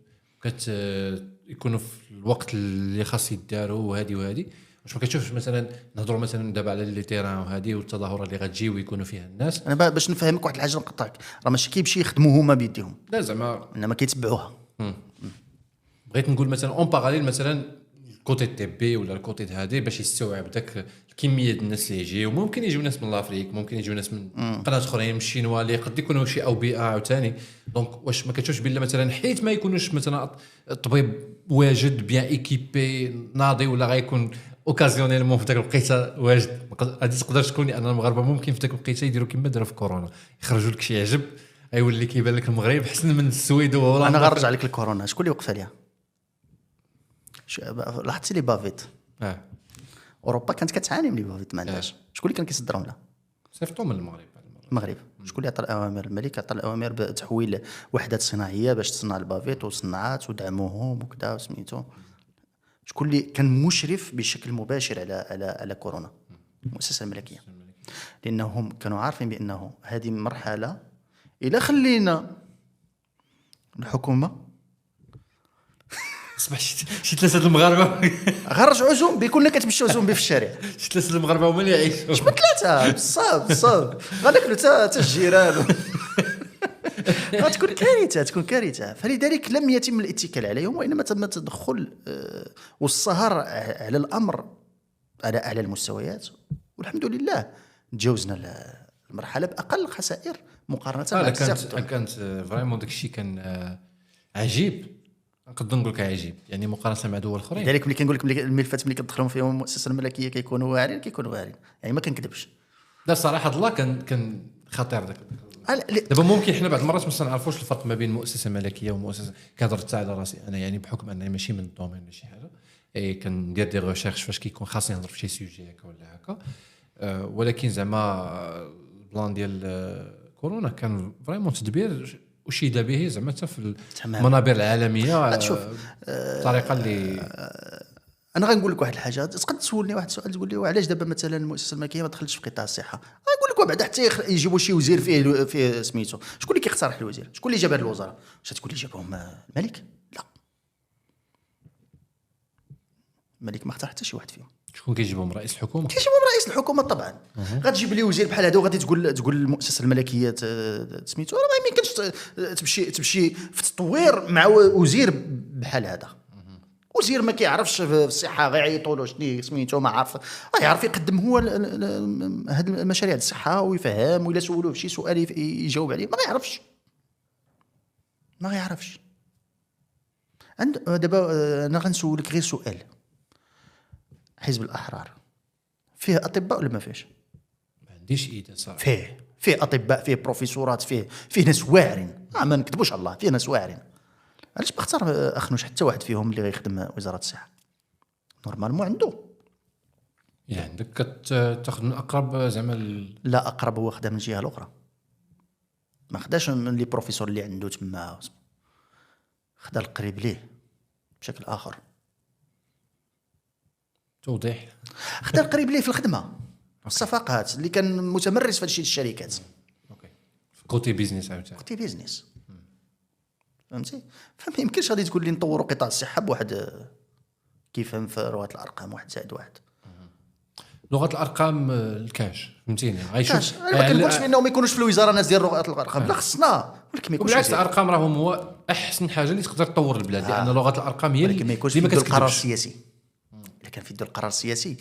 يكونوا في الوقت اللي خاص يداروا وهذه واش ما كتشوفش مثلا نهضروا مثلا دابا على لي تيران وهذه والتظاهرات اللي غتجي ويكونوا فيها الناس؟ انا باش نفهمك واحد الحاجه نقطعك، راه ماشي كيمشي يخدموا هما بيديهم، لا زعما انما كيتبعوها. بغيت نقول مثلا اون باراليل مثلا الكوتي الطبي ولا الكوتي هذه باش يستوعب داك الكميه ديال الناس اللي يجي، وممكن يجيو ناس من لافريك، ممكن يجيو ناس من قناه اخرين من الشينوا اللي قد يكونوا شي اوبئه عاوتاني. دونك واش ما كتشوفش بلا مثلا حيت ما يكونوش مثلا الطبيب واجد بيان ايكيبي ناضي ولا غيكون اوكازيونيلمون في داك الوقيته واجد؟ غادي تقدر تكون ان المغاربه ممكن في داك الوقيته يديروا كما داروا في كورونا، يخرجوا لك شي عجب غيولي كيبان لك المغرب حسن من السويد وهولندا. انا غنرجع لك الكورونا، شكون اللي وقف عليها؟ لاحظتي لي بافيت؟ اوروبا كانت كتعاني من لي بافيت، ما عندهاش. شكون اللي كان كيصدرهم لها؟ صيفطوا من المغرب. شكون اللي عطى الاوامر؟ الملك عطى الاوامر بتحويل وحدات صناعيه باش تصنع البافيت وصنعات ودعموهم وكذا وسميتو. شكون اللي كان مشرف بشكل مباشر على كورونا؟ المؤسسه الملكيه، لانهم كانوا عارفين بانه هذه مرحله الا خلينا الحكومه صباح شي ثلاثه المغاربه غنرجعوا زومبي، كنا كتمشيو زومبي في الشارع. شي ثلاثه المغاربه هما اللي يعيشوا. شبه ثلاثه بالصاب غناكلوا حتى الجيران. غتكون كارثه. فلذلك لم يتم الاتكال عليهم، وانما تم التدخل والسهر على الامر على المستويات. والحمد لله تجاوزنا المرحله باقل خسائر مقارنه مع كانت فريمون داكشي كان عجيب. نقدر نقول لك عجيب يعني مقارنه مع دول اخرين. لذلك ملي كنقول لك الملفات ملي كتدخلهم فيهم المؤسسه الملكيه كيكونوا واعرين يعني ما كنكذبش. لا صراحه الله كان خطير داك. دابا ممكن حنا بعض المرات ما نعرفوش الفرق ما بين مؤسسه ملكيه ومؤسسه. كنهضر حتى على راسي انا يعني بحكم انني ماشي من الدومين ولا شي حاجه، كندير دي ريشيرش فاش كيكون خاصني نهضر في شي سوجي هكا ولا هكا. ولكن زعما البلان ديال كورونا كان فريمون تدبير وشيد به زعما حتى في المنابر العالميه. شوف الطريقه اللي انا غنقول لك واحد الحاجه. تقدر تسولني واحد السؤال تقول لي وعلاش دابا مثلا المؤسسه الملكيه ما دخلتش في قطاع الصحه؟ غنقول لك وبعد حتى يجيبوا شي وزير فيه سميتو. شكون اللي كيقترح الوزير؟ شكون اللي جاب الوزراء؟ واش تقول لي جابهم الملك؟ لا، الملك ما اختار حتى شي واحد فيهم. شكون كيجيبهم؟ رئيس الحكومه. كيجيبهم رئيس الحكومه طبعا. غتجيب لي وزير بحال هذا وغادي تقول المؤسسه الملكيه سميتو؟ راه ما يمكنش تمشي في تطوير مع وزير بحال هذا. وزير ما كيعرفش في الصحه، غيعيطوا له شنو سميتو ما عارف، يعرف يقدم هو هاد المشاريع الصحه ويفهم، ولا سولوه بشي سؤال يجاوب عليه ما يعرفش. دابا انا غنسولك غير سؤال. حزب الاحرار فيه اطباء ولا ما فيهش؟ ما عنديش ايده صراحه. فيه اطباء، فيه بروفيسورات، فيه ناس واعرين، ما نكذبوش على الله، فيه ناس واعرين. علاش بختار اخنوش حتى واحد فيهم اللي غيخدم وزاره الصحه؟ نورمالمون عنده. يعني عندك كتاخذ من اقرب زعما لا، اقرب هو خدا من الجهه الاخرى، ما خداش من لي بروفيسور اللي عنده تما، خدا القريب ليه بشكل اخر. توضيح. خدا القريب ليه في الخدمه، الصفقات اللي كان متمرس في هادشي الشركات. اوكي، في كوتي بيزنس عاوتاني. كوتي بيزنس، فهمتي؟ فما يمكنش غادي تقول لي نطوروا قطاع الصحه بواحد كيف في لغه الارقام 1+1. لغه الارقام الكاش، فهمتيني؟ غايشوف انا ما كنقولش بانهم ما يكونوش في الوزاره ناس ديال لغه الارقام، لا خصنا، ولكن ما يكونش. وبالعكس الارقام راهم هو احسن حاجه اللي تقدر تطور البلاد، لان لغه الارقام هي اللي ما يكونش في القرار السياسي. الا كان في يد القرار السياسي،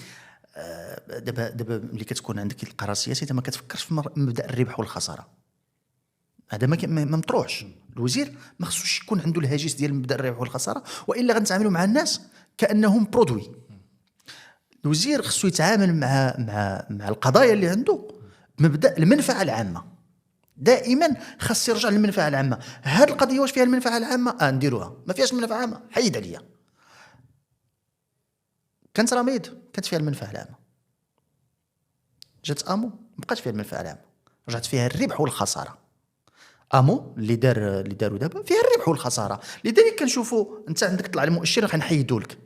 دابا ملي كتكون عندك القرار السياسي انت ما كتفكرش في مبدا الربح والخساره. هذا ما مطروحش. الوزير ما خصوش يكون عنده الهاجس ديال مبدا الربح والخساره، والا غنتعاملوا مع الناس كانهم برودوي. الوزير خصو يتعامل مع القضايا اللي عنده بمبدا المنفعه العامه. دائما خاص يرجع للمنفعه العامه. هاد القضيه واش فيها المنفعه العامه؟ نديروها. ما فيهاش المنفعه العامه، حيد عليا. كانت رميد كانت فيها المنفعه العامه، جات امو ما بقاش فيها المنفعه العامه، رجعت فيها الربح والخساره. امو اللي داروا دابا فيها الربح والخساره. لذلك كنشوفوا انت عندك طلع المؤشر غنحيدوا لك.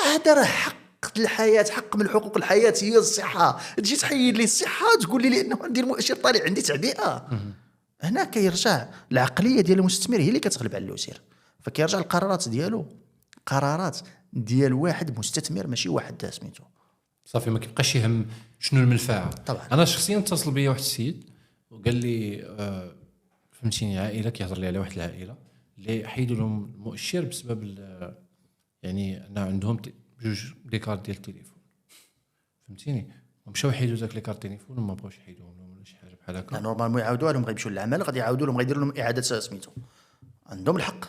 هذا راه حق الحياه، حق من حقوق الحياه هي الصحه. تجي تحيد لي الصحه تقول لي لانه عندي المؤشر طالع عندي تعبئه. هنا كيرجع العقليه ديال المستثمر هي اللي كتغلب على الوزير، فكيرجع القرارات ديالو قرارات ديال واحد مستثمر ماشي واحد سميتو. صافي ما كيبقاش يهم شنو المنفعه. طبعا انا شخصيا اتصل بيا واحد السيد وقال لي فهمتيني، عائله كيهضر لي على واحد العائله اللي حيدوا لهم المؤشر بسبب يعني ان عندهم جوج دي كارت ديال التليفون، فهمتيني، ومشاو يحيدوا داك لي كارت التليفون وما بغاوش يحيدوهم لهم ولا شي حاجه بحال هكا. نورمالمون يعاودوها لهم، غيمشيو للعمل غادي يعاودوا لهم، غيديروا لهم اعاده سميتو. عندهم الحق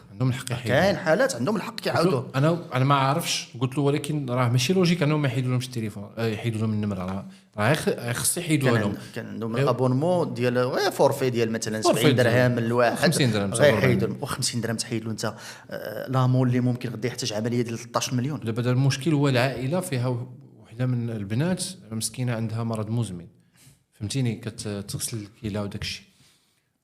يحيدوا. كاين حالات عندهم الحق يعاودوا. انا ما عارفش، قلت له ولكن راه ماشي لوجيك انهم ما يحيدوا لهمش التليفون، يحيدوا لهم النمره، راه خص يحيدوها لهم. كان عندهم الابونمون ديال فورفي ديال مثلا 70 درهم للواحد، 50 درهم غيحيدوا، و50 درهم تحيد له انت لامول اللي ممكن غادي يحتاج عمليه ديال 13 مليون. دابا المشكل هو العائله فيها وحده من البنات مسكينه عندها مرض مزمن، فهمتيني، كتغسل الكلى وداك الشيء.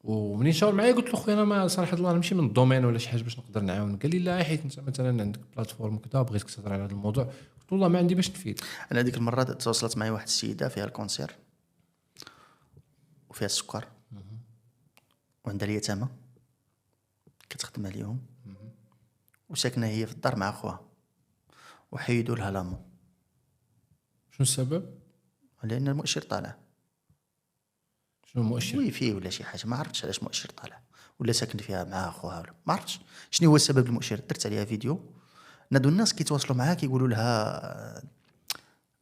ومنين شاور معايا قلت له خويا انا ما صراحه الله نمشي من الدومين ولا شي حاجه باش نقدر نعاون. قال لي لا، حيت انت مثلا عندك بلاتفورم كذا بغيتك تهضر على هذا الموضوع. قلت له والله ما عندي باش نفيد. انا هذيك المره تواصلت معي واحد السيده فيها الكونسير وفيها السكر وعندها اليتامى كتخدم عليهم وساكنه هي في الدار مع خوها وحيدوا لها لامو. شنو السبب؟ لان المؤشر طالع. شنو المؤشر؟ وي فيه ولا شي حاجه، ما عرفتش علاش المؤشر طالع، ولا ساكن فيها مع خوها ولا ما عرفتش شنو هو السبب. المؤشر درت عليها فيديو، نادو الناس كيتواصلوا معاها كيقولوا لها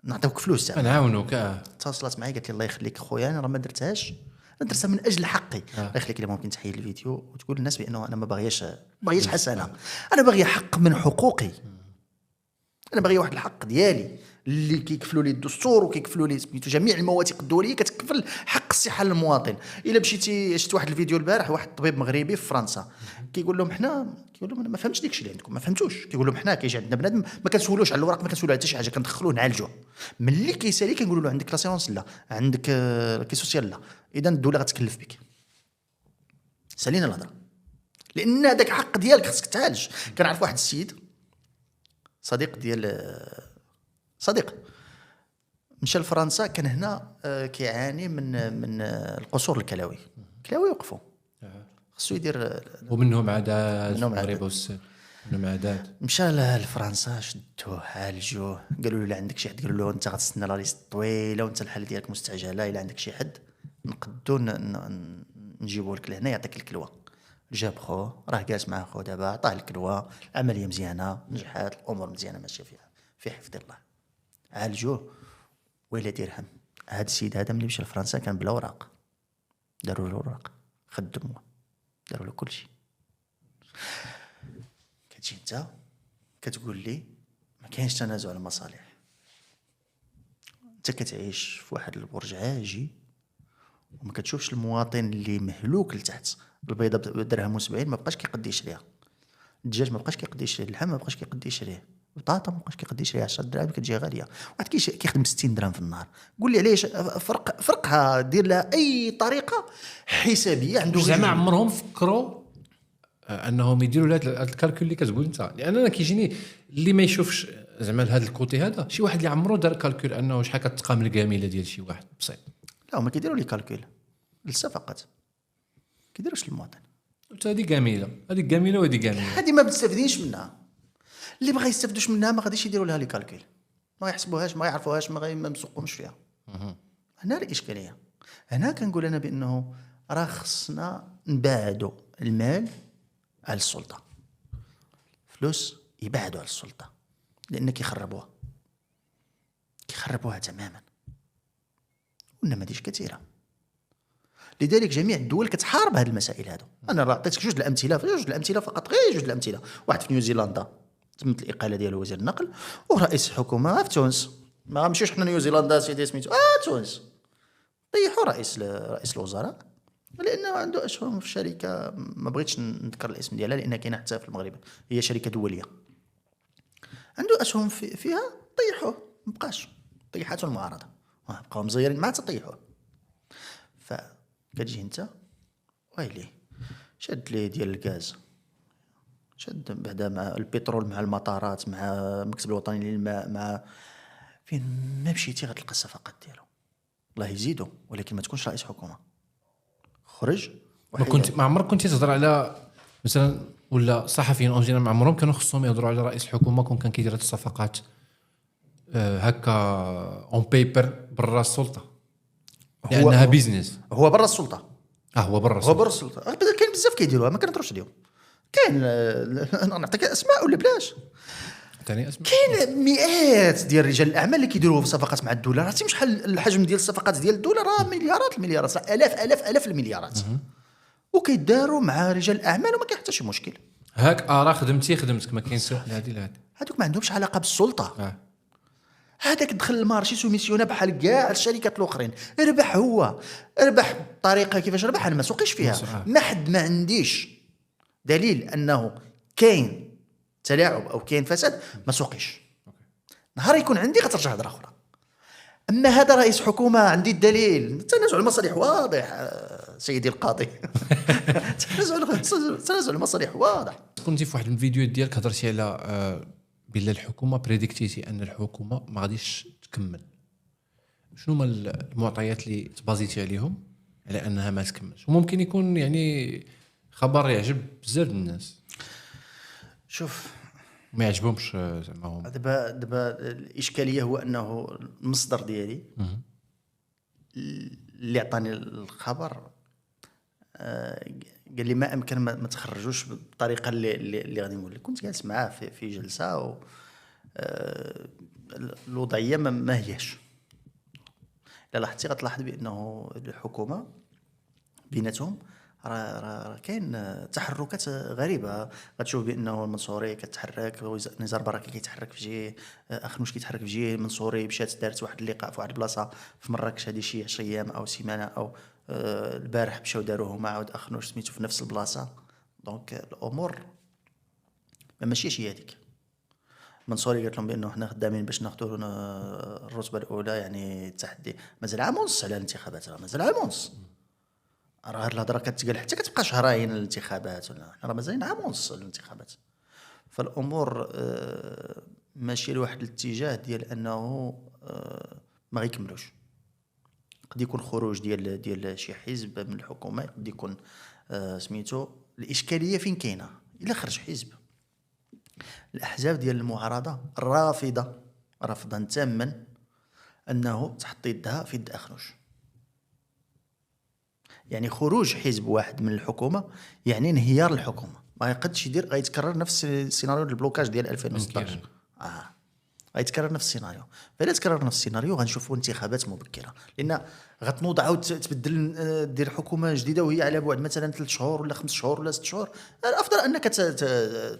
نعطيوك فلوس زعما نعاونوك. اتصلت معي قالت لي الله يخليك خويا انا راه ما درتهاش، انا درتها من اجل حقي. الله يخليك الا ممكن تحيد الفيديو وتقول للناس بانه انا ما باغياش حسنه، انا باغي حق من حقوقي، انا باغي واحد الحق ديالي اللي كيكفلوا لي الدستور وكيكفلوا لي سميتو جميع المواثيق الدوليه كتكفل حق الصحه للمواطن. الا مشيتي شفت واحد الفيديو البارح واحد الطبيب مغربي في فرنسا كيقول لهم حنا، كيقول لهم انا ما فهمتش داكشي اللي عندكم، ما فهمتوش. كيقول لهم حنا كيجي عندنا بنادم ما كنسولوش على الوراق، ما كنسولو على حتى شي حاجه، كندخلوه نعالجوه. ملي كيسالي كنقولوا له عندك لاسيونس لا، عندك كي سوسيال لا، اذا الدوله غتكلف بك. سالينا الهضره، لان هذاك حق ديالك خصك تعالج. كنعرف واحد السيد صديق ديال صديق مشى لفرنسا، كان هنا كيعاني من القصور الكلوي وقفوا، خصو يدير ومنهم عادات المغرب والسن منهم عادات. مشى لفرنسا شدوه عالجوه، قالوا له عندك شي حد، قالوا له انت غتستنى لا ليست طويله وانت الحاله ديالك مستعجله، الا عندك شي حد نقدو نجيبوه لك لهنا يعطيك الكلوه. جاب خوه راه جالس مع خوه دابا، عطاه الكلوه، العمليه مزيانه نجحات، الامور مزيانه ماشيه فيها في حفظ الله، عالجوه ولا درهم. هذا السيد هذا ملي مشى لفرنسا كان بلا اوراق، داروا له اوراق، خدموه، داروا له كل شيء. كتجي انت كتقول لي ما كاينش تنازع على المصالح. انت كتعيش في واحد البرج عاجي وما كتشوفش المواطن اللي مهلوك لتحت. البيضه بدرهم و70 ما بقاش كيقدر يشريها، الدجاج ما بقاش كيقدر يشريه، اللحم ما بقاش كيقدر يشريه، البطاطا ما بقاش كيقدر يشريها 10 دراهم كتجي غاليه. واحد كيخدم 60 درهم في النهار، قول لي علاش؟ فرقها دير لها اي طريقه حسابيه. عنده زعما عمرهم فكروا انهم يديروا هذا الكالكول اللي كتقول انت؟ لان انا كيجيني اللي ما يشوفش زعما لهذا الكوتي هذا شي واحد اللي عمرو دار كالكول انه شحال كتقام الكامله ديال شي واحد بسيط. لا هما كيديروا لي كالكول للصفقات، كيديروش المواطن. هذه كامله، هذه كامله وهذه كامله، هذه ما بتستافدينش منها. اللي بغا يستافدوش منها ما غاديش يديروا لها لي كالكول، ما يحسبوهاش، ما يعرفوهاش، ما مسوقهمش فيها. هنا الاشكاليه. هنا كنقول انا بانه راه خصنا نبعدوا المال على السلطه، فلوس يبعدوا على السلطه لان كيخربوها تماما، والنماذج كثيره. لذلك جميع الدول كتحارب هذه المسائل هذو. انا راه عطيتك جوج الامثله فقط، غير جوج الامثله. واحد في نيوزيلندا تمت الاقاله ديال وزير النقل، ورئيس الحكومه في تونس، ما غنمشيوش حنا نيوزيلندا سيدي سميتو تونس، طيحوا رئيس الوزراء لانه عنده اسهم في شركه ما بغيتش نذكر الاسم ديالها لان كاينه حتى في المغرب، هي شركه دوليه عنده اسهم فيها، طيحوه، مابقاش، طيحاتو المعارضه، بقاو مزيرين مع تطيحوه. فكتجي انت ويلي شد لي ديال الغاز، شد بعدا مع البترول، مع المطارات، مع المكتب الوطني للماء، مع فين ما مشيتي غتلقى الصفقات ديالو. الله يزيدو، ولكن ما تكونش رئيس حكومه. خرج ما عمرك كنتي تهضر على مثلا ولا صحفيين اون جينيرال ما عمرهم كانوا خصهم يهضروا على رئيس الحكومه كان كيدير هاد الصفقات هكا اون بيبر برا السلطه، لانها بيزنس. هو برا السلطه، هو برا السلطه. كاين بزاف كيديروها، ما كنهضروش اليوم. كاين نعطيك اسماء ولا بلاش؟ ثاني اسماء. كاين مئات ديال رجال الاعمال اللي كيديروا صفقات مع الدوله. عرفتي شحال الحجم ديال الصفقات ديال الدوله؟ راه مليارات، الاف المليارات، وكيداروا مع رجال الاعمال وما كاين حتى شي مشكل. هاك راه خدمتك، ما كاين سوء لهادي هذوك ما عندهمش علاقه بالسلطه. هذاك دخل المارشي سوميسيونا بحال كاع الشركات الاخرين، ربح بطريقه كيفاش ربح انا ما سوقيش فيها. ما حد ما عنديش دليل انه كاين تلاعب او كاين فساد ما سوقيش. نهار يكون عندي غترجع هضره اخرى. اما هذا رئيس حكومه عندي الدليل، تنازع المصالح واضح سيدي القاضي. تنازع المصالح واضح. كنتي في واحد الفيديو ديالك هضرتي على بلا الحكومه بريديكتيتي ان الحكومه ما غاديش تكمل. شنو هما المعطيات اللي تبازيتي عليهم على انها ما تكملش؟ وممكن يكون يعني خبر يعجب بزاف الناس، شوف ما يعجبهمش زعما هما. دابا الاشكاليه هو انه المصدر ديالي اللي عطاني الخبر قال لي ما امكن ما تخرجوش بالطريقه اللي غادي نقول لك. كنت جالس معاه في جلسه و الوضعيه ما هياش. الا لاحظتي غتلاحظ بانه الحكومه بيناتهم راه كاين تحركات غريبه. غتشوف بانه المنصوري كتحرك، نزار بركي كيتحرك في جهه، اخنوش كيتحرك في جهه، المنصوري مشات دارت واحد اللقاء في واحد البلاصه في مراكش، هذه شي 10 ايام او سيمانه او البارح مشاو داروه مع عود اخنوش سميتو في نفس البلاصه. دونك الامور ما ماشيش هي هذيك. منصوري قالت لهم بانه حنا خدامين باش ناخذوا الرتبه الاولى، يعني التحدي مازال عام ونص على الانتخابات، مازال عام ونص. راه هاد الهضره كتقال حتى كتبقى شهرين الانتخابات، ولا راه مازال عام ونص الانتخابات. فالامور ماشيه لواحد الاتجاه ديال انه ما غيكملوش. قد يكون خروج ديال شي حزب من الحكومه، قد يكون سميتو. الاشكاليه فين كاينه؟ الا خرج حزب، الاحزاب ديال المعارضه رافضه تاما انه تحط يدها في يد اخنوش. يعني خروج حزب واحد من الحكومه يعني انهيار الحكومه. ما يقدش يدير، غيتكرر نفس السيناريو البلوكاج ديال 2016. غيتكرر نفس السيناريو. فإلا تكرر نفس السيناريو غنشوفوا انتخابات مبكره، لان غتنوض عاود تبدل دير حكومه جديده وهي على بعد مثلا 3 شهور ولا 5 شهور ولا 6 شهور. الافضل انك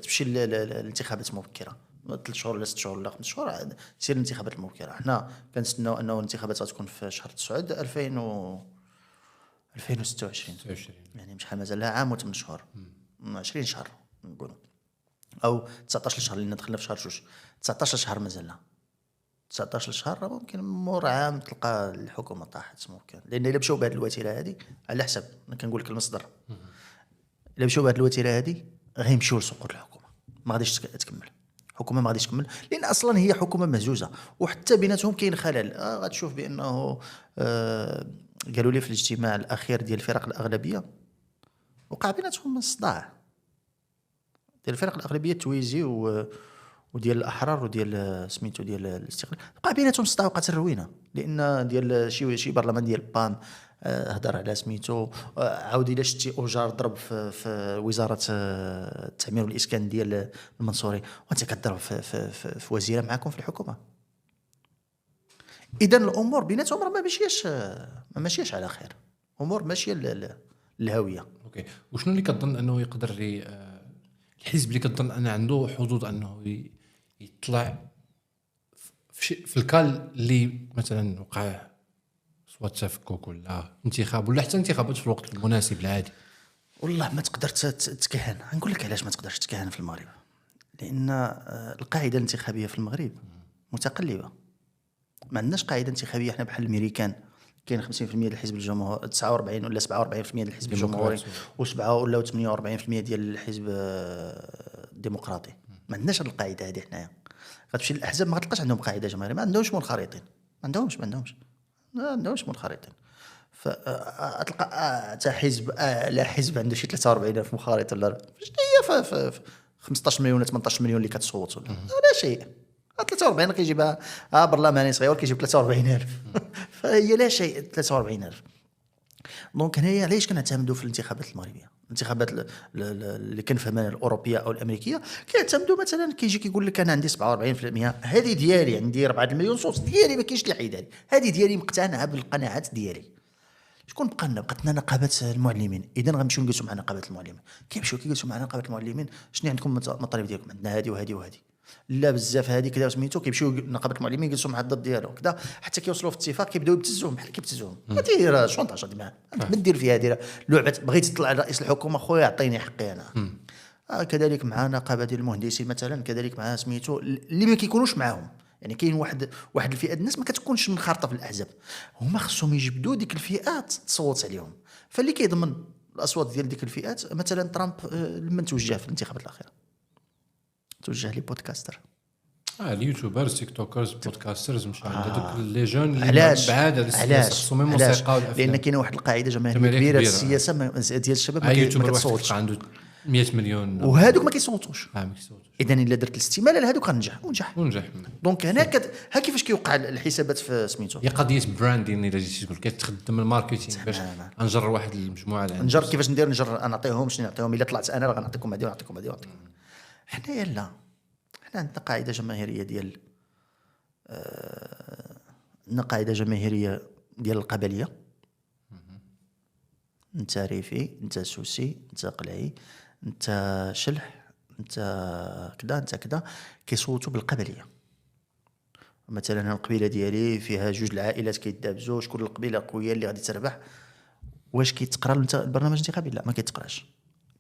تمشي للانتخابات مبكره 3 شهور ولا 6 شهور ولا 5 شهور تصير الانتخابات المبكره. حنا كنستناو انه الانتخابات غتكون في شهر 9 2026 يعني شحال مازال لها عام و8 شهور 20 شهر نقولوا او 19 شهر لان دخلنا في شهر 2 19 شهر مازال لها 19 شهر. ممكن مور عام تلقى الحكومه طاحت ممكن، لان الا مشاو بهذه الوتيره هذه على حسب انا كنقول لك المصدر، الا مشاو بهذه الوتيره هذه غيمشيو لسقوط الحكومه، ما غاديش تكمل الحكومه، ما غاديش تكمل لان اصلا هي حكومه مهزوزه وحتى بيناتهم كاين خلل. غتشوف بانه قالوا لي في الاجتماع الاخير ديال الفرق الاغلبيه وقع بيناتهم صداع ديال الفرق الاغلبيه التويزي وديال الاحرار وديال سميتو ديال الاستقلال، وقع بيناتهم صداع وقعت الروينه لان ديال شي برلمان ديال بام هضر على سميتو عاود الى شتي اوجار ضرب في وزاره التعمير والاسكان ديال المنصوري وانت كضرب في وزيره معاكم في الحكومه. اذا الامور بيناتهم راه ما ماشياش على خير، امور ماشيه للهاويه. اوكي، وشنو اللي كظن انه يقدر الحزب اللي كظن ان عنده حظوظ انه يطلع في الكال اللي مثلا وقع سواء تفكك ولا انتخاب ولا حتى انتخابات في الوقت المناسب العادي؟ والله ما تقدر تتكهن. نقول لك علاش ما تقدرش تتكهن في المغرب، لان القاعده الانتخابيه في المغرب متقلبه. ما عندناش قاعده انتخابيه احنا بحال الامريكان كاين 50% ديال الحزب الجمهوري 49 ولا 47% ديال الحزب الجمهوري و7 ولا 48% ديال الحزب الديمقراطي. ما عندناش هذه القاعده هذه حنايا. غتمشي للاحزاب ما غتلقاش عندهم قاعده جماهيريه، ما عندهمش منخرطين، ما عندهمش منخرطين. فتلقى حتى حزب لا حزب عنده شي 43000 منخرط ولا هي في 15 مليون ولا 18 مليون اللي كتصوت ولا شيء. 43 كيجيبها برلماني صغير كيجيب 43000 فهي لا شيء 43000. دونك هنايا علاش كنعتمدوا في الانتخابات المغربيه، الانتخابات اللي كنفهمها الاوروبيه او الامريكيه كيعتمدوا مثلا كيجي كيقول لك انا عندي 47% هذه ديالي، عندي 4 مليون صوت ديالي، ما كاينش اللي حيدها، هذه ديالي، مقتنعه بالقناعات ديالي. شكون بقاتنا نقابه المعلمين، اذا غنمشيو نجلسوا مع نقابه المعلمين، كيجلسوا مع نقابه المعلمين شنو عندكم المطالب ديالكم؟ عندنا هذه وهذه وهذه، لا بزاف هذه كذا سميتو، كيمشيو نقابه المعلمين يجلسوا مع الضد ديالو كذا حتى كيوصلوا في اتفاق كيبداو يبتزوهم بحال كيبتزوهم. هذه راه شونطاج هذه معاه ما دير فيها، هذه لعبه بغيت تطلع رئيس الحكومه خويا عطيني حقي انا. كذلك مع نقابه ديال المهندسين مثلا، كذلك مع سميتو اللي ما كيكونوش معاهم. يعني كاين واحد الفئه الناس ما كتكونش منخرطه في الاحزاب، هما خصهم يجبدوا ديك الفئات تصوت عليهم. فاللي كيضمن الاصوات ديال ديك الفئات مثلا ترامب لما توجه في الانتخابات الاخيره توجه لي بودكاستر اليوتيوبرز تيك توكرز بودكاسترز مشاو عند دوك لي جون اللي علاش بعاد على السياسه خصهم الموسيقى والافلام، لان كاينه واحد القاعده جماهيريه كبيره السياسه ديال الشباب ما كتصوتش، عنده 100 مليون وهذوك ما كيصوتوش. اذا الا درت الاستماله لهذوك غننجح ونجح. دونك هنا ها كيفاش كيوقع الحسابات في سميتو. هي قضيه براندين الا جيتي تقول كتخدم الماركتينغ باش نجر واحد المجموعه نجر كيفاش نجر نعطيهم شنو نعطيهم. الا طلعت انا راه غنعطيكم هذه ونعطيكم هذه. حنايا لا، حنا عندنا قاعده جماهيريه ديال القبليه. انت ريفي، انت سوسي، انت قلعي، انت شلح، انت كذا كيصوتوا بالقبليه. مثلا القبيله ديالي فيها 2 العائلات كيتدابزوا، شكون القبيله القويه اللي غادي تربح. واش كيتقرا انت البرنامج الانتخابي؟ لا، ما كيتقراش.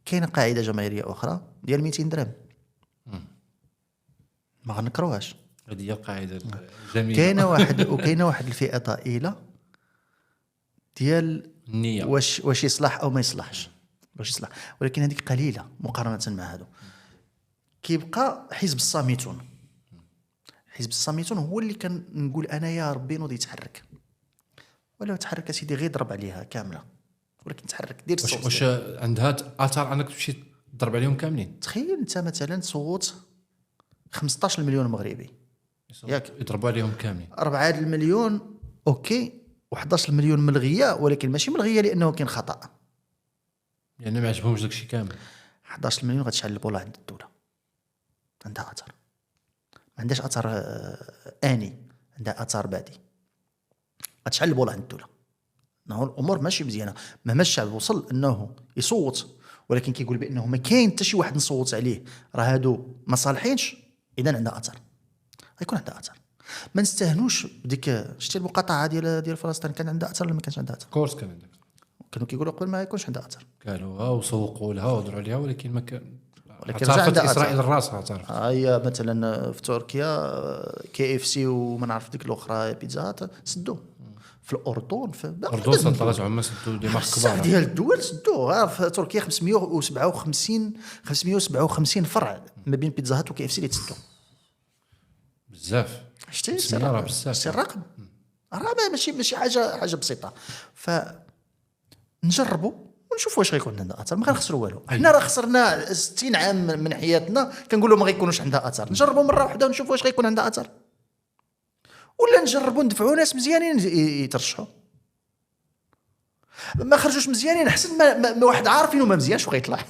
كاينه قاعده جماهيريه اخرى ديال 200 درهم ما غنكروهاش، هذه هي القاعده الجميله. كاينه واحد الفئه طائله ديال النية واش يصلح او ما يصلحش، واش يصلح، ولكن هذيك قليله مقارنه مع هذا. كيبقى حزب الصامتون. حزب الصامتون هو اللي كنقول انا يا ربي نوض يتحرك، ولا تحرك سيدي غير ضرب عليها كامله، ولكن تحرك دير الصوت. واش عندها اثر انك تمشي تضرب عليهم كاملين؟ تخيل انت مثلا تصوت 15 مليون مغربي ياك يضربوا عليهم كاملين 4 المليون اوكي، و11 مليون ملغيه، ولكن ماشي ملغيه لانه كاين خطا، يعني ما عجبهمش داكشي كامل. 11 مليون غتشعل البوله عند الدوله، عندها اثر. ما عندهاش اثر اني، عندها اثر بعدي. غتشعل البوله عند الدوله. انه الامور ماشي مزيانه، مهما الشعب وصل انه يصوت ولكن كيقول بانه ما كاين حتى شي واحد نصوت عليه، راه هادو ما صالحينش، اذا عندها اثر، غيكون عندها اثر. ما نستهنوش بديك. شتي المقاطعه ديال فلسطين كان عندها اثر ولا ما كانش عندها اثر؟ كورس كان عندك، كانوا كيقولوا قبل ما يكونش عندها اثر، قالوها وسوقوا لها ودروا عليها، ولكن ما كان. ولكن اعترفت عندها اسرائيل أثر. راسها اعترفت. هي مثلا في تركيا KFC وما نعرف ديك الاخرى بيتزا هات سدوا. في الاردن في الاردن سلطات عمان سدوا دي مارك بزاف كبار. ديال الدول سدوا. في تركيا 557 فرع ما بين بيتزا هات وكي اف سي اللي تسدوا. بزاف. شتي سيارة بزاف. شتي الرقم راه ماشي حاجه بسيطه. فنجربوا ونشوفوا واش غيكون عندها اثر. ما غنخسروا والو. حنا راه خسرنا 60 عام من حياتنا كنقولوا ما غيكونوش عندها اثر. نجربوا مره واحده ونشوفوا واش غيكون عندها اثر، ولا نجربوا ندفعوا ناس مزيانين يترشحوا. ما خرجوش مزيانين احسن ما واحد عارفين وما مزيانش وغيطلع.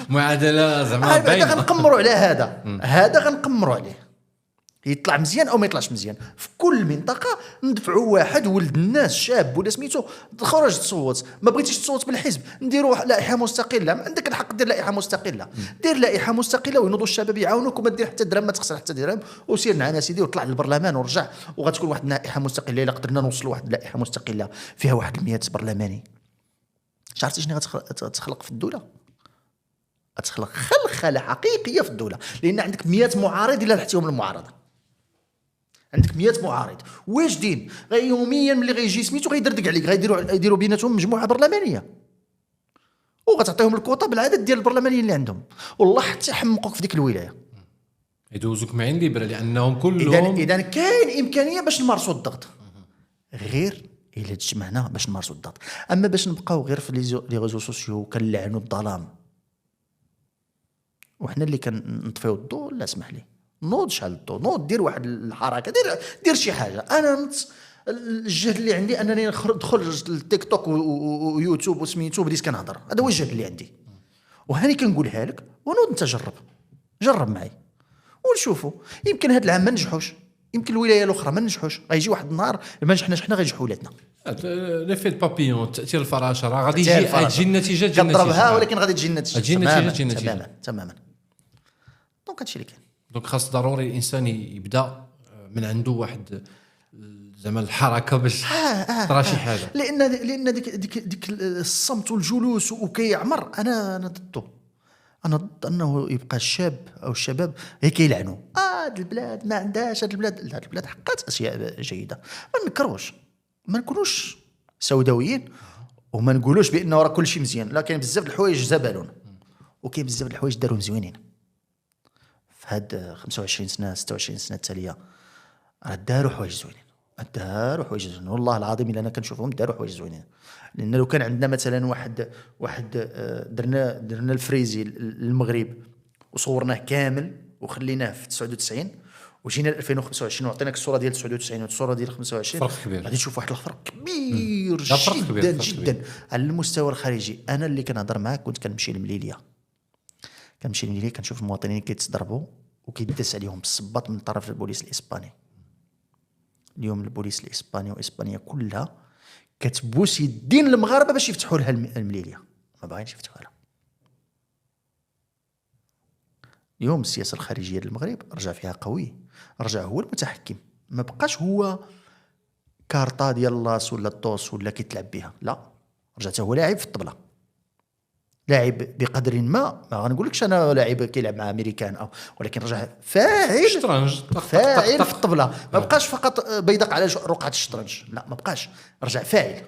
معادله زعما هذا باينه. غنقمروا على هذا غنقمروا عليه يطلع مزيان او ما يطلعش مزيان. في كل منطقه ندفعوا واحد ولد الناس شاب ولا سميتو خرج تصوت. ما بغيتيش تصوت بالحزب نديروا لائحه دير عندك الحق دير لائحه مستقله. دير لائحه مستقله وينوضوا الشباب يعاونوك وما دير حتى درهم، ما تخسر حتى درهم، وسير نعم سيدي وطلع للبرلمان ورجع. وغتكون واحد اللائحه مستقله. الا قدرنا نوصلوا واحد اللائحه مستقله فيها واحد 100 برلماني، عرفتي شنو غتخلق في الدوله؟ غتخلق خلخله حقيقيه في الدوله. لان عندك 100 معارض الا لحتيهم المعارضه. عندك 100 معارض واجدين يوميا ملي غيجي سميتو غيدردق عليك، غيديروا بيناتهم مجموعه برلمانيه وغتعطيهم الكوطه بالعدد ديال البرلمانيين اللي عندهم، والله حتى يحمقوك في ديك الولايه. يدوزوك معين ليبرا لانهم كلهم. اذا كاين امكانيه باش نمارسوا الضغط، غير الا تجمعنا باش نمارسوا الضغط. اما باش نبقاو غير في لي ريزو سوسيو كنلعنوا الظلام وحنا اللي كنطفيو الضوء، لا اسمح لي نوض شعل الضوء، نوض دير واحد الحركه، دير شي حاجه. انا الجهد اللي عندي انني ندخل التيك توك ويوتيوب وسميتو بديت كنهضر، هذا هو الجهد اللي عندي وهاني كنقولها لك. ونوض انت جرب معي ونشوفوا. يمكن هذا العام ما نجحوش، يمكن الولايه الاخرى ما نجحوش، غيجي واحد النهار ما نجحناش حنا غينجحوا ولادنا. ليفي البابيون، تاثير الفراشه، راه غادي تجي النتيجه كضربها ولكن غادي تجي النتيجه تماما. دونك هادشي اللي كاين. دونك خاص ضروري الانسان يبدا من عنده واحد زعما الحركه باش ترى شي حاجه. لان ديك الصمت والجلوس وكيعمر. انا ضده. انا ضد انه يبقى الشاب او الشباب هي كيلعنوا هاد البلاد ما عندهاش، هاد البلاد حقات اشياء جيده. ما نكروش، ما نكونوش سوداويين وما نقولوش بانه راه كل شيء مزيان. لا، كاين بزاف د الحوايج زبالون وكاين بزاف د الحوايج داروا مزيانين في هاد 25 سنه 26 سنه التاليه. راه داروا حوايج زوينين، والله العظيم الا انا كنشوفهم داروا حوايج زوينين. لان لو كان عندنا مثلا واحد درنا الفريزي المغرب وصورناه كامل وخليناه في 99 وجينا ل 2025 وعطيناك الصوره ديال 99 والصوره ديال 25، غادي تشوف واحد الفرق كبير جدا على المستوى الخارجي. انا اللي كنهضر معاك كنت كنمشي لمليليه كنشوف المواطنين كيتضربوا وكيدس عليهم بالصباط من طرف البوليس الاسباني. اليوم البوليس الاسباني واسبانيا كلها كتبوس يدين المغاربه باش يفتحوا لها المليليه، ما باغينش يفتحوا لها. اليوم السياسه الخارجيه ديال المغرب رجع فيها قوي، رجع هو المتحكم، ما بقاش هو كارطه ديال لاس ولا الطوس ولا كيتلعب بها، لا، رجع هو لاعب في الطبله، لاعب بقدر ما غنقولكش انا لاعب كيلعب مع امريكان او، ولكن رجع فاعل في الطبله. ما بقاش فقط بيدق على رقعه الشطرنج، لا، ما بقاش، رجع فاعل.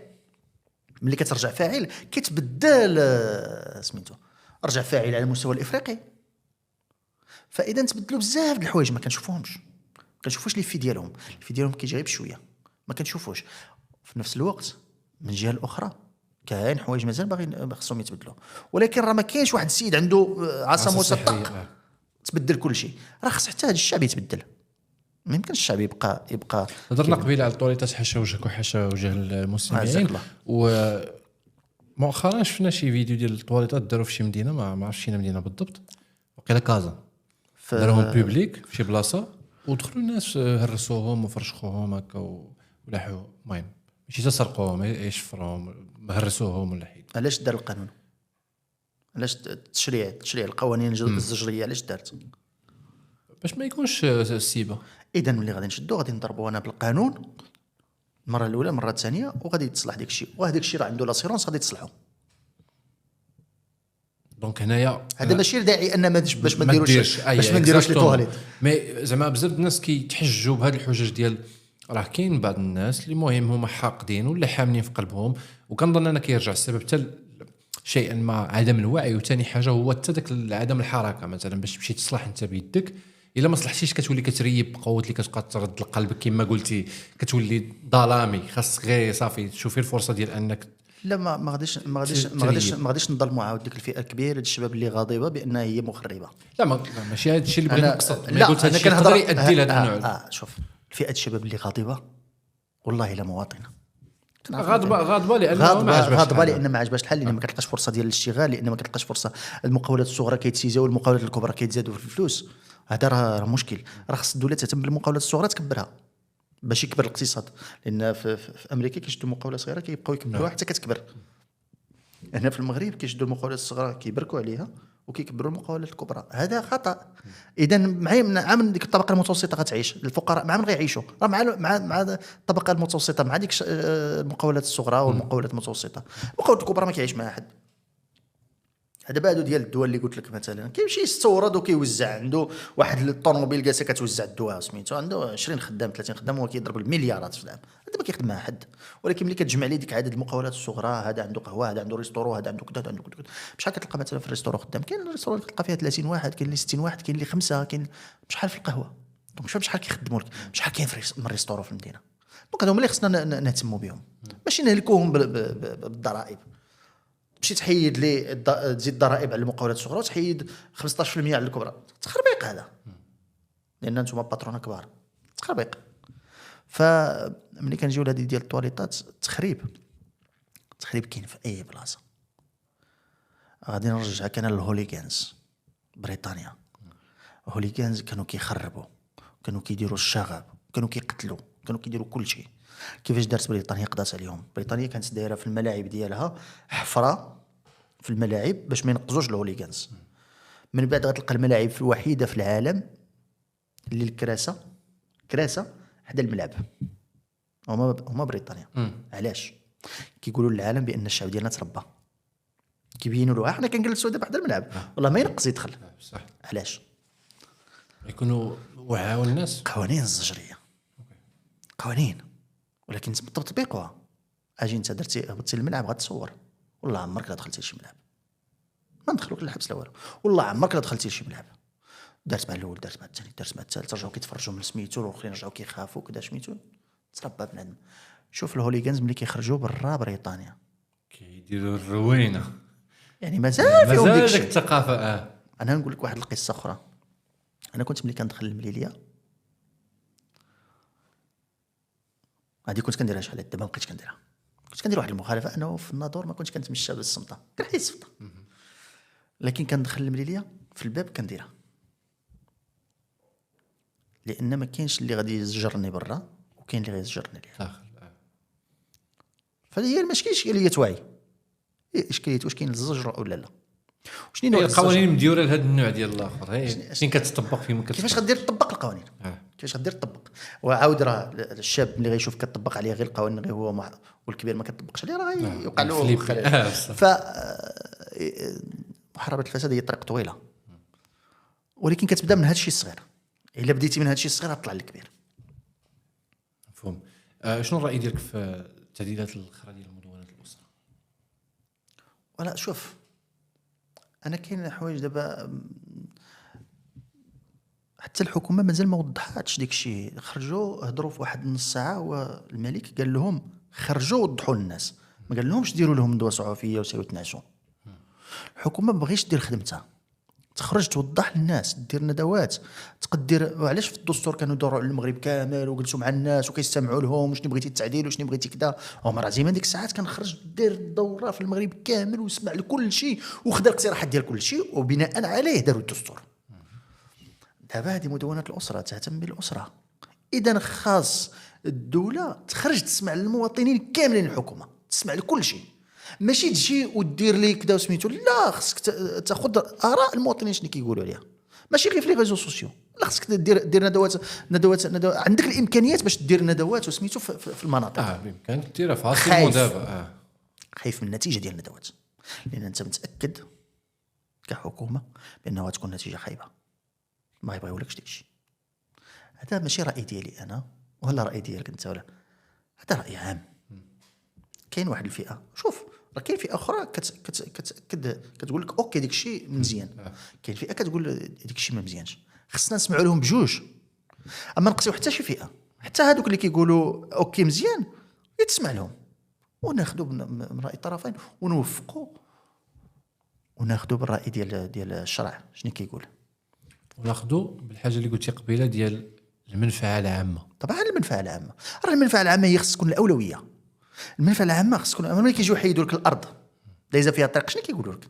ملي كترجع فاعل كيتبدل سميتو، رجع فاعل على المستوى الافريقي. فاذا تبدلوا بزاف د الحوايج ما كنشوفوهمش، ما كنشوفوش لي في ديالهم كيجي غير بشويه، ما كنشوفوش. في نفس الوقت من الجهه الاخرى كاين حوايج مازال باغي خصهم يتبدلوا، ولكن راه ما كاينش واحد السيد عنده عصا مسطق تبدل كل شيء. راه خص حتى هذا الشعب يتبدل، ما يمكنش الشعب يبقى. هضرنا قبيله على الطوليطات حاشا وجهك وحاشا وجه المستمعين، ومؤخرا شفنا شي فيديو ديال الطوليطات داروا في شي مدينه، ما عرفتش شي مدينه بالضبط، وقيله كازا، داروهم بوبليك في شي بلاصه ودخلوا الناس هرسوهم وفرشخوهم هكا ولاحوا. المهم ماشي تسرقوهم يشفروهم هرسوهم ولا حيد. علاش دار القانون؟ علاش تشريع القوانين الزجريه علاش دارت؟ باش ما يكونش السيبه. اذا ملي غادي نشدو غادي نضربوا انا بالقانون المره الاولى المره الثانيه وغادي يتصلح داك الشيء، وهذاك الشيء راه عنده لاسيرونس غادي تصلحو. دونك هنايا هذا ماشي داعي ان باش ما نديروش لي طواليت. مي زعما بزاف الناس كيتحجوا بهاد الحجج ديال راه كاين بعض الناس اللي مهم هما حاقدين ولا حاملين في قلبهم، وكنظن انا كيرجع السبب حتى شيئا ما عدم الوعي، وثاني حاجه هو حتى داك عدم الحركه. مثلا باش تمشي تصلح انت بيدك الا ما صلحتيش كتولي كتريب بقوه اللي كتبقى ترد القلب كما قلتي، كتولي ظلامي. خاصك غير صافي تشوفي الفرصه ديال انك لا ما غاديش نظلموا عاود ديك الفئه الكبيره ديال الشباب اللي غاضبه بانها هي مخربه. لا ماشي هذا الشيء اللي بغيت نقصد. لا قلت هذا الشيء يقدر يؤدي لهذا النوع. شوف فئه الشباب اللي غاضبه والله لا مواطنه غاضبه لان ما عجبهاش الحل، لان ما كتلقاش فرصه ديال الاشتغال، لان ما كتلقاش فرصه. المقاولات الصغرى كيتسيزاو والمقاولات الكبرى كيتزادوا في الفلوس. هذا راه مشكل. راه خص الدوله تهتم بالمقاولات الصغرى تكبرها باش يكبر الاقتصاد، لان في امريكا كيشدوا مقاوله صغيره كيبقاو يكبروها حتى كتكبر. هنا في المغرب كيشدوا المقاولات الصغرى كيبركوا عليها وكيكبروا المقاولات الكبرى. هذا خطا. اذا مع من ديك الطبقه المتوسطه غتعيش، الفقراء مع من غيعيشوا؟ راه مع الطبقه المتوسطه، مع ديك المقاولات الصغرى والمقاولات المتوسطه. المقاولات الكبرى ما كيعيش مع احد. هذا بعدو ديال الدواء اللي قلت لك، مثلا كيمشي يستورد وكيوزع، عنده واحد الطوموبيل جالسه كتوزع الدواء سميتو، عنده 20 خدام 30 خدام وهو كيضرب المليارات في العام. هذا ما كيخدم مع حد. ولكن ملي كتجمع لي ديك عدد المقاولات الصغرى، هذا عنده قهوه، هذا عنده ريستورو، هذا عنده كذا، هذا عنده كذا. بشحال كتلقى مثلا في الريستورو خدام؟ كاين الريستورو كتلقى فيها 30 واحد، كاين اللي 60 واحد، كاين اللي 5، كاين بشحال في القهوه. دونك شحال كيخدموا لك، شحال كاين من الريستورو في المدينه. دونك هذوما اللي خصنا نهتموا بهم، ماشي نهلكوهم بالضرائب. تمشي تحيد لي تزيد الضرائب على المقاولات الصغرى وتحيد 15% على الكبرى. تخربيق هذا، لان انتم باترونه كبار. تخربيق. فملي كنجيو لهذه ديال الطواليطات، تخريب كاين في اي بلاصه. غادي نرجعك انا للهوليغانز بريطانيا. الهوليغانز كانوا كيخربوا، كانوا كيديروا الشغب، كانوا كيقتلوا، كانوا كيديروا كل شيء. كيفاش دارت بريطانيا؟ قضات عليهم. بريطانيا كانت دايره في الملاعب ديالها حفره في الملاعب باش ما ينقزوش الهوليغانز. من بعد غتلقى الملاعب الوحيده في العالم اللي الكراسه حدا الملعب هما بريطانيا. علاش؟ كيقولوا للعالم بان الشعب ديالنا تربى. كيبينوا له احنا كنجلسوا دابا حدا الملعب والله ما ينقص يدخل. صح. علاش؟ يكونوا وعاو الناس. قوانين الزجريه، قوانين، ولكن تطبيقها. اجي انت هبطتي للملعب غتصور، والله عمرك لا دخلتي لشي ملعب، ما ندخلوك للحبس لا والو، والله عمرك لا دخلتي لشي ملعب. دارت مع الاول، دارت مع الثاني، دارت مع الثالث، رجعوا كيتفرجوا من سميتو، الاخرين رجعوا كيخافوا كذا سميتو. تربى بنادم. شوف الهوليغانز ملي كيخرجوا برا بريطانيا كيديروا الروينه، يعني مازال فيهم ديك الثقافه. انا نقول لك واحد القصه اخرى. انا كنت ملي كندخل المليليه، هذه كنت كنديرها شحال دابا ما بقيتش كنديرها. كنت كندير واحد المخالفه، انه في الناظور ما كنتش كنتمشى بالصمته، كنحيد الصمته، لكن كندخل المليليه في الباب كنديرها، لان ما كاينش اللي غادي يزجرني برا وكاين اللي غيزجرني ليها. فهي ماشي اشكاليه وعي، اشكاليه واش كاين الزجر ولا لا. شنو نوع القوانين مديوره لهذا النوع ديال الاخر؟ فين كتطبق فين؟ كيفاش غدير تطبق القوانين؟ كيفاش غدير تطبق؟ وعاود راه الشاب اللي غيشوف كتطبق عليه غير القوانين غير هو والكبير ما كتطبقش عليه راه يوقع له خلل. ف محاربه الفساد هي طريق طويله، ولكن كتبدا من هذا الشيء الصغير. الا بديتي من هذا الشيء الصغير غطلع للكبير. مفهوم. شنو الراي ديالك في التعديلات الاخرى ديال مدونه الاسره؟ ولا شوف، انا كاين حوايج دابا حتى الحكومه مازال ما وضحاتش ديك الشيء. خرجوا هضروا في واحد نص ساعه والملك قال لهم خرجوا وضحوا للناس، ما قال لهمش ديروا لهم ندوه صحفيه وسيروا تناقشوا. الحكومه ما بغيش دير خدمتها، تخرج توضح للناس، دير ندوات، تقدر. وعلاش في الدستور كانوا يدوروا على المغرب كامل وجلسوا مع الناس وكيستمعوا لهم شنو بغيتي التعديل وشنو بغيتي كذا. هما راه ديما ديك الساعات كنخرج دير الدوره في المغرب كامل وسمع لكل شيء وخذ الاقتراحات ديال كل شيء وبناء عليه داروا الدستور. دابا هذه مدونات الاسره تهتم بالاسره، اذا خاص الدوله تخرج تسمع للمواطنين كاملين، الحكومه تسمع لكل شيء، ماشي تجي ودير لي كذا وسميتو، لا خصك تاخذ اراء المواطنين شنو كيقولوا عليها، ماشي غير في لي ريزو سوسيو، لا خصك دير ندوات عندك الامكانيات باش دير ندوات وسميتو في المناطق. بامكانك ديرها في عاصمه دابا. خايف من النتيجه ديال الندوات، لان انت متاكد كحكومه بانه تكون نتيجه خايبه، ما يبغيولكش داكشي. هذا ماشي راي ديالي انا ولا راي ديالك انت، ولا هذا راي عام. كاين واحد الفئه، شوف راه كاين فئه اخرى كتاكد كتقول لك اوكي داك الشيء مزيان، كاين فئه كتقول داك الشيء ما مزيانش، خصنا نسمعوا لهم بجوج، اما نقصيو حتى شي فئه، حتى هذوك اللي كيقولوا اوكي مزيان يتسمع لهم، وناخذوا من راي الطرفين ونوفقوا، وناخذوا بالراي ديال الشرع شنو كيقول، وناخذوا بالحاجه اللي قلتي قبيله ديال المنفعه العامه. طبعا المنفعه العامه، راه المنفعه العامه هي خص تكون الاولويه. المنفعه العامه خص تكون، ملي كيجيو يحيدوا لك الارض دايزه فيها الطريق شنو كيقولوا لك؟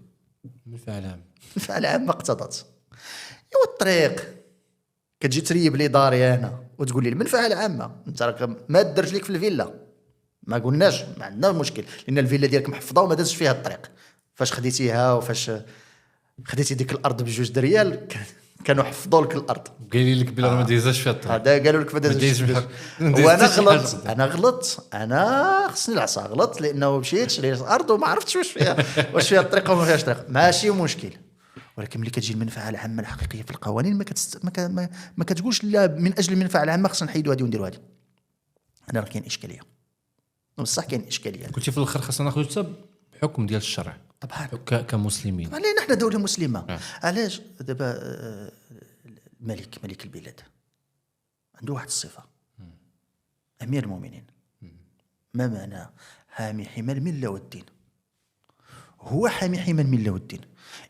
المنفعه العامه. المنفعه العامه اقتضت، ايوا الطريق كتجي تريب لي داري انا وتقول لي المنفعه العامه، انت راك ما درت لك في الفيلا، ما قلناش ما عندنا مشكل، لان الفيلا ديالك محفظه وما دازش فيها الطريق، فاش خديتيها وفاش خديتي ديك الارض بجوج د ريال كانوا حفظوا لك الارض، قايلين لك بلا ما دايزاش فيها الطريق، هذا قالوا لك ما دازش. وانا غلطت، انا خصني العصا، غلطت لانه مشيت شريت الارض وما عرفتش واش فيها الطريق وما فيهاش طريق، ماشي مشكل. ولكن ملي كتجي المنفعه العامه الحقيقيه في القوانين ما كتقولش لا من اجل المنفعه العامه خصنا نحيدوا هذه ونديروا هذه. انا راه كاين اشكاليه، بصح كاين اشكاليه. قلتي في الاخر خصنا ناخذ حتى بحكم ديال الشرع طبعا كمسلمين. علينا احنا دوله مسلمه. علاش دابا ملك البلاد عنده واحد الصفه، امير المؤمنين، ما معنى حامي حمى المله والدين؟ هو حامي حمى المله والدين،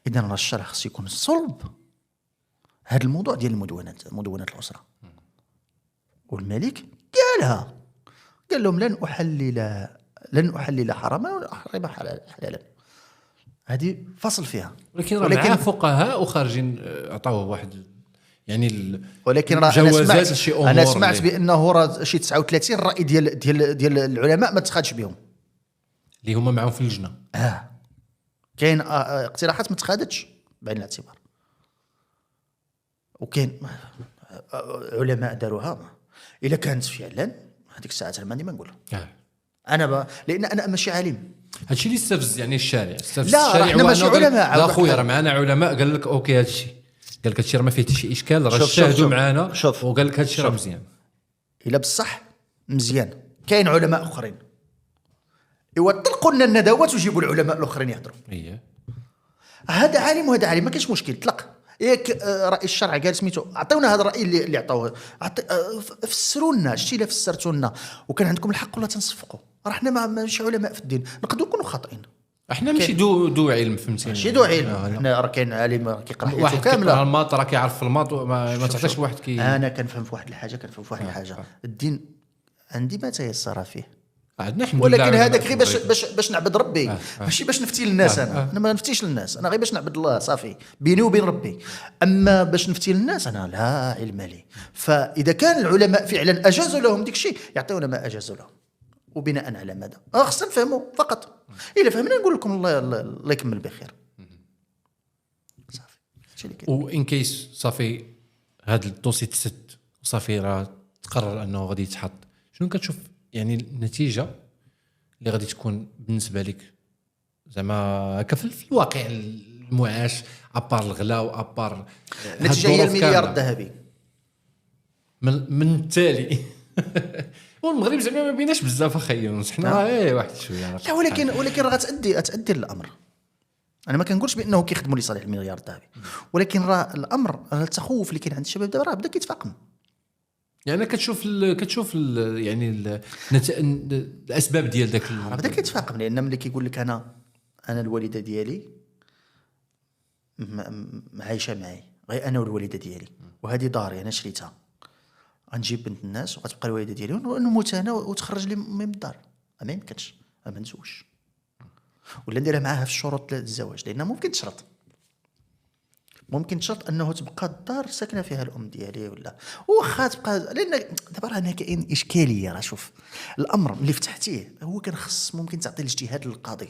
اذا راه الشرع خص يكون صلب هذا الموضوع ديال مدونات الاسره. والملك قال لهم لن احلل حراما ولا احرم حلالا، هذه فصل فيها. ولكن مع فقهاء وخارجين عطاوه واحد يعني ولكن انا سمعت بانه راه شي 39 راي ديال العلماء ما تخادش بهم، اللي هما معهم في اللجنه. كاين اقتراحات ما تخادتش بعين الاعتبار، وكاين علماء داروها. الا كانت فعلا هذيك الساعات انا ما نقول انا لان انا ماشي عالم. هادشي اللي استفز يعني الشارع، لا احنا ماشي علماء. لا خويا راه معنا علماء قال لك اوكي هادشي، قال لك هادشي راه ما فيه حتى شي اشكال، راه شاهدوا معنا وقال لك هادشي راه مزيان. الا بصح مزيان كاين علماء اخرين ايوا طلقوا لنا الندوات وجيبوا العلماء الاخرين يهضروا. هذا عالم وهذا عالم، ما كاينش مشكل، طلق ياك راي الشرع قال سميتو، عطيونا هذا الراي اللي عطاوه، فسروا لنا شتي الا فسرتوا لنا وكان عندكم الحق ولا تنصفقوا. راه حنا ماشي علماء في الدين، نقدروا نكونوا خاطئين، احنا ماشي دو علم، فهمتيني؟ ماشي دو علم، حنا راه كاين عالم كيقرا حياته كامله، واحد الماط راه كيعرف في الماط ما تعطيش واحد انا كنفهم في واحد الحاجه، الدين عندي ما تيسر فيه، ولكن هذاك غير باش نعبد ربي، ماشي باش نفتي للناس. انا ما نفتيش للناس، انا غير باش نعبد الله صافي بيني وبين ربي. اما باش نفتي للناس انا لا علم لي. فاذا كان العلماء فعلا اجازوا لهم ديك الشيء يعطيونا ما اجازوا لهم، وبناء على ماذا خصنا نفهموا فقط. الا فهمنا نقول لكم الله يكمل بخير صافي. وان كيس صافي هذا الدوسي تسد صافي راه تقرر انه غادي يتحط، شنو كتشوف يعني النتيجه اللي غادي تكون بالنسبه لك زعما هكا في الواقع المعاش، ابار الغلا وابار النتيجه هي المليار الذهبي من التالي. والمغرب زعما ما بيناش بزاف اخي، حنا واحد شويه. لا ولكن راه غتأدي للامر. انا ما كنقولش بانه كيخدموا لصالح المليار الذهبي، ولكن راه الامر التخوف اللي كاين عند الشباب دابا راه بدا كيتفاقم. يعني كتشوف يعني الاسباب ديال داك بدا كيتفاقم، لان ملي كيقول لك انا الوالده ديالي عايشه معي، غير انا والوالده ديالي، وهذه داري انا شريتها، غنجيب بنت الناس وغتبقى الوالده ديالي ونموت انا وتخرج لي من الدار، ما يمكنش، ما نسوش، ولا نديرها معاها في الشروط الزواج، لان ممكن تشرط ممكن شرط انه تبقى الدار ساكنه فيها الام ديالي ولا واخا تبقى، لان دابا راه كاين اشكاليه. راه شوف الامر اللي فتحتيه هو كان خص ممكن تعطي الاجتهاد للقاضي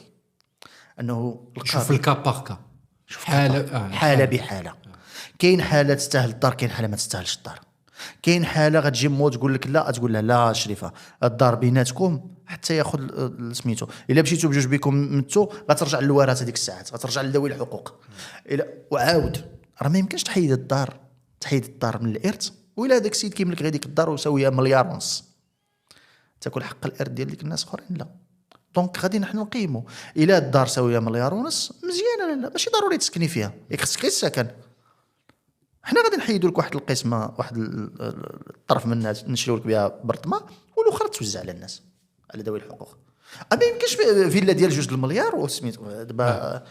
انه شوف الكا باغ كا، حاله بحاله. كاين حاله تستاهل الدار، كاين حاله ما تستاهلش الدار. كاين حاله غتجي مو تقول لك لا، تقول لها لا شريفه الدار بيناتكم حتى ياخذ سميتو. الا مشيتوا بجوج بكم متو غترجع للوراثه ديك الساعات، غترجع لذوي الحقوق. الا وعاود راه ما يمكنش تحيد الدار من الارث وإلا هذاك السيد كيملك غير ديك الدار وساويه 1.5 مليار تاكل حق الارث ديال ديك الناس اخرين. لا دونك غادي نحن نقيموا الا الدار ساويه 1.5 مليار مزيانه، لا ماشي ضروري تسكني فيها، ياك خصك غير السكن. حنا غادي نحيدوا لك واحد القسمه، واحد الطرف من الناس نشريو لك بها برطمه والاخرى توزع على الناس على ذوي الحقوق. ما يمكنش فيلا ديال 2 المليار وسميتو دابا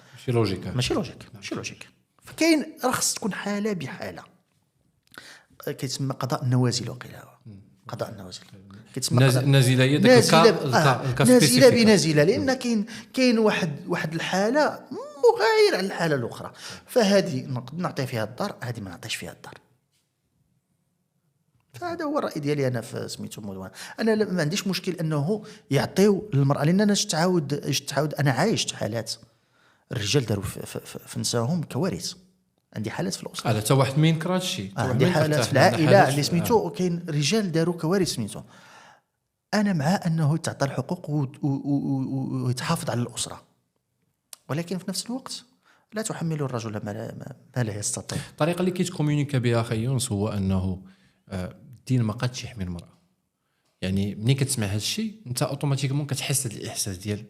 ماشي لوجيك. فكاين راه خص تكون حاله بحاله، كيتسمى قضاء النوازل. وقيلا قضاء النوازل كيتسمى نازله هي داك نازله بنازله، لان كاين واحد الحاله مغاير على الحاله الاخرى. فهذه نقدر نعطي فيها الدار، هذه ما نعطيش فيها الدار. فهذا هو الراي ديالي انا في سميتو موضوع. انا ما عنديش مشكل انه يعطيو للمراه، لان انا تعاود انا عايشت حالات الرجال داروا في نساهم كوارث. عندي حالات في الاسره هذا حتى واحد ما ينكر هذا الشيء. عندي حالات في العائله اللي سميتو كاين رجال داروا كوارث سميتو. انا مع انه تعطى الحقوق ويتحافظ على الاسره، ولكن في نفس الوقت لا تحمل الرجل ما لا يستطيع. الطريقه اللي كيتكومونيكا بها اخي يونس هو انه الدين ما قادش يحمي المراه. يعني ملي كتسمع هذا الشيء انت اوتوماتيكمون كتحس هذا الاحساس ديال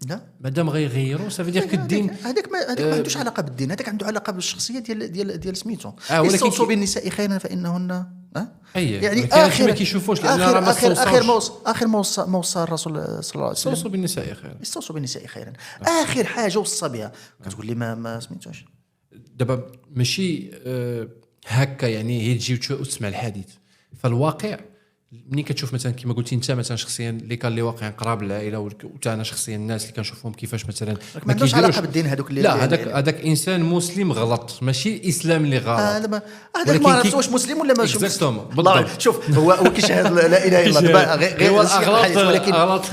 لا مادام غيغيروا صافي ديال الدين. هذاك ما عندوش علاقه بالدين، هذاك عنده علاقه بالشخصيه ديال سميتو. استوصوا بالنساء خيرا فانهن يعني اخر ما كيشوفوش، لان راه ما اخر ما وصى الرسول صلى الله عليه وسلم استوصوا بالنساء خيرا. استوصوا بالنساء خيرا اخر حاجه وصى بها. كتقول لي ما سميتوش دابا ماشي هكا. يعني هي تجي وتسمع الحديث فالواقع. ملي كتشوف مثلا كما قلتي انت مثلا شخصيا اللي كان لي واقعا قراب العائله وتا انا شخصيا الناس اللي كنشوفهم كيفاش مثلا ما عندوش علاقه بالدين هذوك اللي هذاك انسان مسلم غلط، ماشي الاسلام اللي غلط. هذاك ما عرفتش واش مسلم ولا ماشي مسلم بالضبط. شوف هو كيشهد لا اله الا الله غير اغلاط،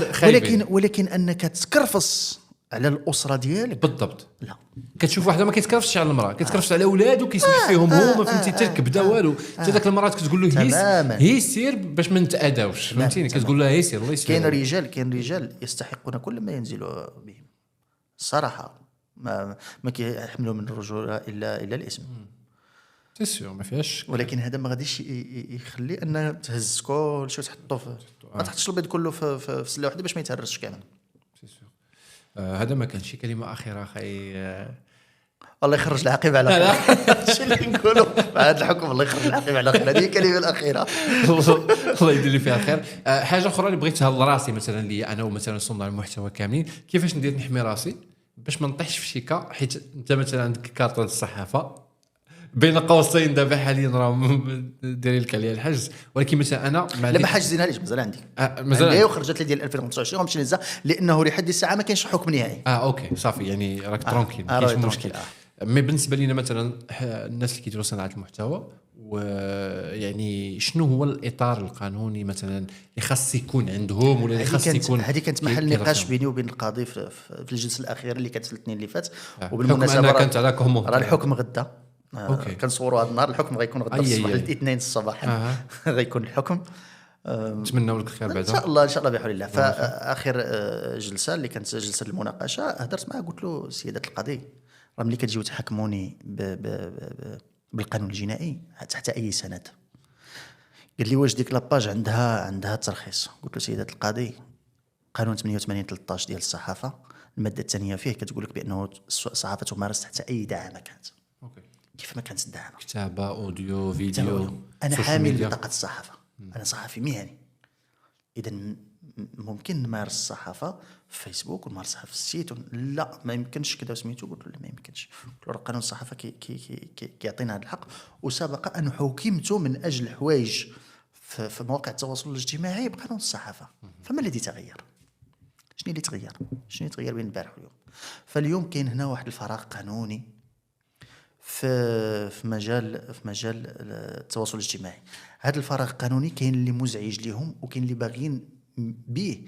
ولكن انك تكرفص على الاسره ديالك بالضبط. لا كتشوف واحده ما كيتكرفش على المراه، كيتكرفش على اولادو، كيسمح فيهم هما فهمتي تركبدا والو. حتى داك المراه كتقول له هي سير باش ما نتاداوش فهمتيني. كتقول لها هي سير الله يسير. كاين رجال يستحقون كل ما ينزل بهم الصراحه. ما كيحملوا من الرجوله الا الاسم تسيو ما فيهاش. ولكن هذا ما غاديش يخلي ان تهز كل شيء وتحطو ما تحطش البيض كله في سله واحده باش ما يتهرسش كامل. هذا ما كان شي كلمه اخيره اخي. الله يخرج العاقبه على خير. هادشي اللي نقولوا هذا الحكم، الله يخرج العاقبه على خير. هذه الكلمه الاخيره الله يدير لي فيها الخير. حاجه اخرى اللي بغيتها لراسي مثلا اللي انا ومثلا صناع المحتوى كاملين، كيفاش ندير نحمي راسي باش ما نطيحش في شيكا. حيت انت مثلا عندك كارطه الصحافه بين قوسين دابا حاليا راه دايرين لك عليها الحجز، ولكن مثلا انا لا ما حاجزينها ليش مازال عندي. مازال وخرجت لي ديال 2025 ومشي نزا، لانه لحد الساعه ما كاينش حكم نهائي. اوكي صافي يعني راك ترونكيل ما كاينش مشكل. مي بالنسبه لينا مثلا الناس اللي كيديروا صناعه المحتوى، ويعني شنو هو الاطار القانوني مثلا اللي خاص يكون عندهم ولا اللي خاص يكون؟ هذه كانت محل نقاش بيني وبين القاضي في الجلسه الاخيره اللي كانت في الاثنين اللي فات. وبالمناسبه كانت على كومون راه الحكم غدا. كنصوروا هذا النهار، الحكم غيكون غدا الصباح الاثنين الصباح غيكون الحكم. نتمنوا لك الخير بعدا ان شاء الله بحول الله. فاخر جلسه اللي كانت جلسه المناقشه هضرت معاه قلت له سياده القاضي راه ملي كتجيو تحاكموني بالقانون الجنائي تحت اي سند. قال لي واش ديك لاباج عندها ترخيص؟ قلت له سياده القاضي قانون 88 13 ديال الصحافه الماده الثانيه فيه كتقول لك بانه الصحافه تمارس تحت اي دعامه كانت. كيف ما كانت الدعامه، كتابه اوديو فيديو. انا حامل بطاقه الصحافه، انا صحفي مهني، اذا ممكن نمارس الصحافه في فيسبوك ونمارسها في السيت لا ما يمكنش كذا سميتو. قلت له ما يمكنش. قلت له قانون الصحافه كيعطينا هذا الحق، وسبق ان حكمت من اجل حوايج في مواقع التواصل الاجتماعي بقانون الصحافه. فما الذي تغير؟ شنو اللي تغير بين البارح واليوم؟ فاليوم كاين هنا واحد الفراغ قانوني في مجال التواصل الاجتماعي. هذا الفراغ القانوني كاين اللي مزعج ليهم وكاين اللي باغيين به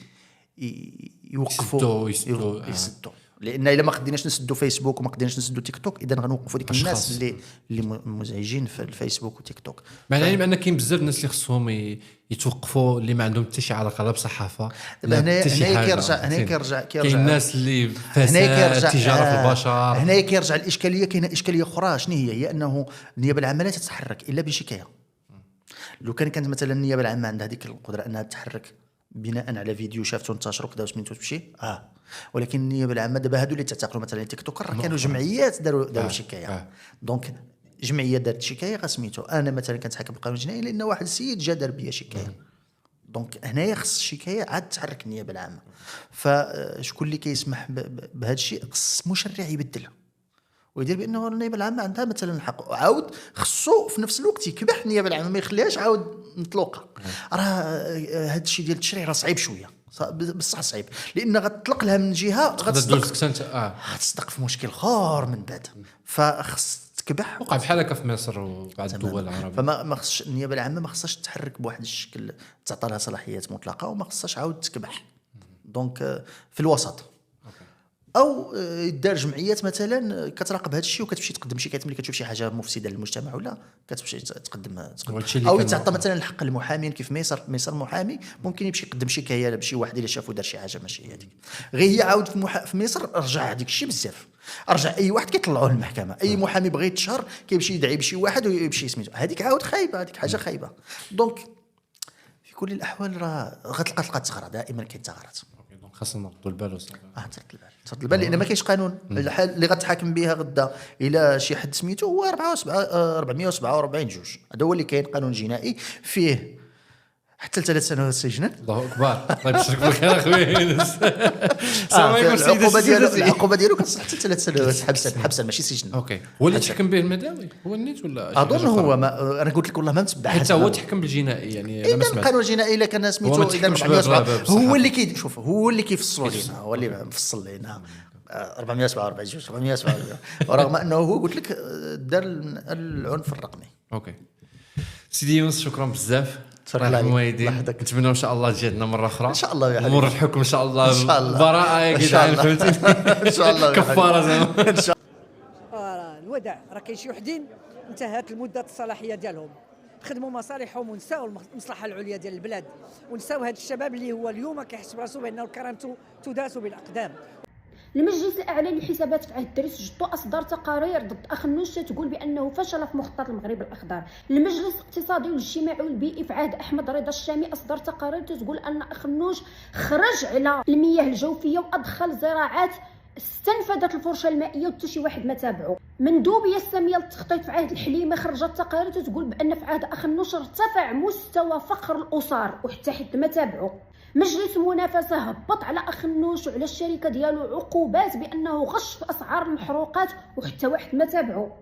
يوقفوا يسدوا. لان الا ما قدرناش نسدوا فيسبوك وما قدرناش نسدوا تيك توك، اذا غنوقفوا ديك الناس اللي مزعجين في الفيسبوك وتيك توك. مع العلم ان كاين بزاف الناس اللي خصهم يتوقفوا، اللي ما عندهم حتى شي علاقه لا بالصحافه. هنا كيرجع كاين الناس اللي فساد تجاره في البشر. هنا كيرجع الاشكاليه. كاينه اشكاليه اخرى، شنو هي انه النيابه العامه لا تتحرك الا بشكايه. لو كانت مثلا النيابه العامه عندها هذيك القدره انها تتحرك بناء على فيديو شافته انتشر وكذا وسميتو تمشي، ولكن النيابه العامه دابا هادو اللي تعتقلوا مثلا تيك توكر كانوا جمعيات داروا شكايه. دونك جمعيه دارت شكايه سميتو انا مثلا كنتحاكم بالقانون الجنائي لان واحد السيد جا دار بيا شكايه. دونك هنايا خص الشكايه عاد تحرك النيابه العامه. فشكون اللي كيسمح بهذا الشيء؟ خص مشرع يبدلها ويدير بانه النيابه العامه عندها مثلا الحق، عاود خصو في نفس الوقت يكبح النيابه العامه، ما يخليهاش عاود مطلوقه. راه هذا الشيء ديال التشريع راه صعيب شويه، بصح صعيب، لان غتطلق لها من جهه غتصدق في مشكل اخر من بعد. فخص تكبح. وقع بحال هكا في مصر وبعض الدول العربيه. فما خصش النيابه العامه ما خصهاش تحرك بواحد الشكل تعطى لها صلاحيات مطلقه، وما خصهاش عاود تكبح. دونك في الوسط او دار جمعيات مثلا كتراقب هذا الشيء وكتمشي تقدم شكايات ملي كتشوف شي حاجه مفسده للمجتمع ولا كتمشي تقدم او يتعطى مثلا الحق للمحامين. كيف مصر محامي ممكن يمشي يقدم شكايه لشي واحد الا شافو دار شي حاجه ماشي هذيك. غير هي عاود في مصر رجع هذيك الشيء بزاف، رجع اي واحد كيطلعوه للمحكمه، اي محامي بغى يتشهر كيمشي يدعي بشي واحد ويمشي سميتو، هذيك عاود خايبه، هذيك حاجه خايبه. دونك في كل الاحوال راه غتلقى ثغره، دائما كاين ثغرات. خاصنا نردوا البال ترد البال لان ما كاينش قانون. الحال اللي غتحاكم بها غدا الى شي حد سميتو هو 447 جوج، هذا هو اللي كاين قانون جنائي فيه حتى 3 سنوات سجنا. الله اكبر، الله يبشرك بالخير اخويا. السلام عليكم. العقوبه ديالو كتصل حتى 3 سنوات حبسا ماشي سجن. اوكي، هو اللي تحكم به المداوي هو النيت ولا اظن هو انا قلت لك والله ما نتبع حتى هو تحكم بالجنائي يعني. انا القانون الجنائي الا كان سميتو هو اللي كيشوف، هو اللي كيفصل لنا، هو اللي مفصل لنا 447 جوج 447 ورغم انه هو قلت لك دار العنف الرقمي. اوكي سيدي يونس، شكرا بزاف. نتمنى ان شاء الله تجي عندنا مره اخرى ان شاء الله يا حبيبي. نمر الحكم ان شاء الله براءه يا جدعان، فهمتيني؟ ان شاء الله كفاره زعما ان شاء الله. الوداع راه كاين شي وحدين انتهت المده الصلاحيه ديالهم، خدموا مصالحهم ونساو المصلحه العليا ديال البلاد، ونساو هذا الشباب اللي هو اليوم كيحس براسو بانه كرامته تداس بالاقدام. المجلس الاعلى للحسابات في عهد الدريس جدو اصدر تقارير ضد اخنوش تقول بانه فشل في مخطط المغرب الاخضر. المجلس الاقتصادي والاجتماعي والبيئي في عهد احمد رضا الشامي اصدر تقارير تقول ان اخنوش خرج على المياه الجوفيه وادخل زراعات استنفذت الفرشه المائيه وحتى شي واحد ما تابعه. مندوبيه الساميه للتخطيط في عهد الحليمه خرجت تقارير تقول بان في عهد اخنوش ارتفع مستوى فقر الاسر وحتى حد ما تابعه. مجلس المنافسه هبط على اخنوش وعلى الشركه ديالو عقوبات بانه غش في اسعار المحروقات وحتى واحد ما تابعه.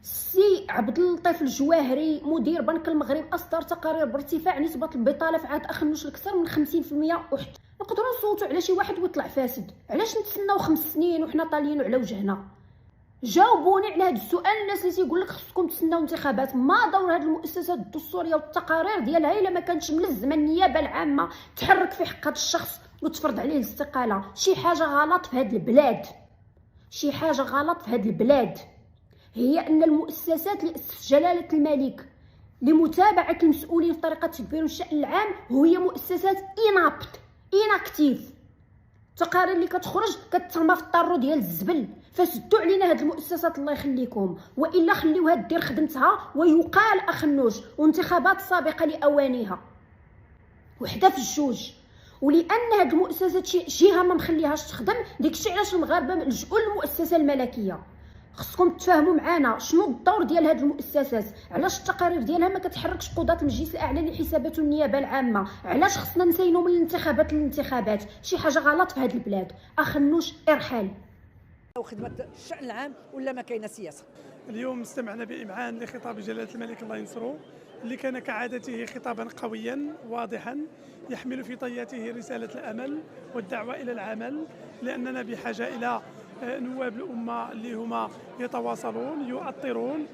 سي عبد اللطيف الجواهري مدير بنك المغرب اصدر تقارير بارتفاع نسبه البطاله في عهد اخنوش لكثر من 50% وحتى نقدروا نصوتوا على شي واحد ويطلع فاسد. علاش نتسناو 5 سنين وحنا طاليين على وجهنا؟ جاوبوني على هذا السؤال. الناس اللي تيقول لك خصكم تسناو انتخابات، ما دور هذه المؤسسات الدستوريه والتقارير ديالها الا ما كانتش ملزمه النيابه العامه تحرك في حق هذا الشخص وتفرض عليه الاستقاله؟ شي حاجه غلط في هذه البلاد، شي حاجه غلط في هذه البلاد. هي ان المؤسسات اللي اسس جلاله الملك لمتابعه المسؤولين في طريقه تدبير الشان العام هي مؤسسات اناكتيف. التقارير اللي كتخرج كترمى في الطارو ديال الزبل. فسدوا علينا هاد المؤسسات الله يخليكم، والا خليوها دير خدمتها ويقال اخنوش وانتخابات سابقه لاوانيها وحده في الجوج. ولان هاد المؤسسات شي جهه ما مخليهاش تخدم، داكشي علاش المغاربه لجؤوا للمؤسسه الملكيه. خصكم تفاهموا معنا شنو الدور ديال هاد المؤسسات، علاش التقارير ديالها ما كتحركش قضاة المجلس الاعلى للحسابات والنيابه العامه، علاش خصنا نسينو من الانتخابات للانتخابات؟ شي حاجه غلط في هاد البلاد. اخنوش ارحال وخدمه الشان العام ولا ما كاينه سياسه. اليوم استمعنا بإمعان لخطاب جلالة الملك الله ينصره، اللي كان كعادته خطابا قويا واضحا يحمل في طياته رسالة الأمل والدعوة إلى العمل، لأننا بحاجة إلى نواب الأمة اللي هما يتواصلون يؤطرون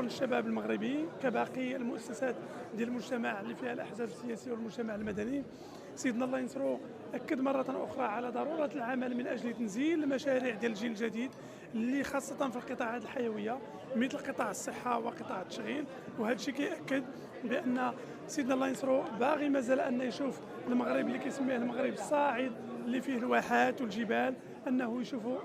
الشباب المغربي كباقي المؤسسات ديال المجتمع اللي فيها الأحزاب السياسية والمجتمع المدني. سيدنا الله ينصرو أكد مرة أخرى على ضرورة العمل من أجل تنزيل المشاريع ديال الجيل الجديد اللي خاصة في القطاعات الحيوية مثل قطاع الصحة وقطاع التشغيل. وهذا الشيء كيأكد بأن سيدنا الله ينصرو باغي مازال أن يشوف المغرب اللي كيسميه المغرب الصاعد اللي فيه الواحات والجبال انه يشوفوا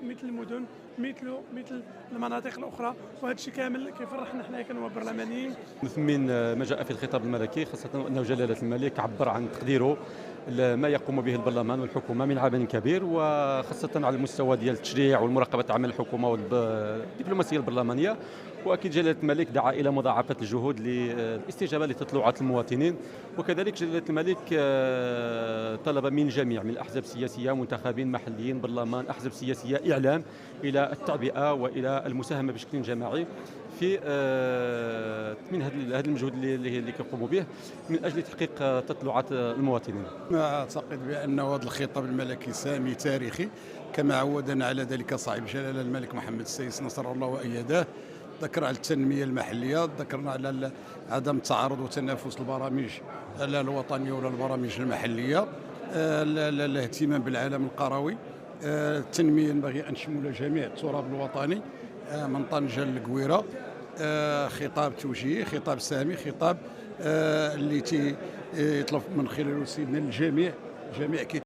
مثل المدن مثل المناطق الاخرى. وهذا الشيء كامل كيفرحنا حنا كنواب برلمانيين. نثمن ما جاء في الخطاب الملكي، خاصه انه جلاله الملك عبر عن تقديره ما يقوم به البرلمان والحكومه من عمل كبير، وخاصه على المستوى ديال التشريع والمراقبه عمل الحكومه والدبلوماسيه البرلمانيه. واكيد جلاله الملك دعا الى مضاعفه الجهود للاستجابه لتطلعات المواطنين، وكذلك جلاله الملك طلب من الجميع من الاحزاب السياسيه منتخبين محليين برلمان احزاب سياسيه اعلام الى التعبئه والى المساهمه بشكل جماعي في من هذا المجهود اللي كيقوموا به من اجل تحقيق تطلعات المواطنين. اعتقد بان هذا الخطاب الملكي سامي تاريخي كما عودنا على ذلك صاحب جلاله الملك محمد السادس نصر الله وايده. ذكر على التنميه المحليه، ذكرنا على عدم التعارض وتنافس البرامج لا الوطنيه ولا البرامج المحليه، الاهتمام بالعالم القروي، التنميه ينبغي ان تشمل جميع التراب الوطني من طنجه للقويره. خطاب توجيهي، خطاب سامي، خطاب اللي يطلب من خلاله سيدنا الجميع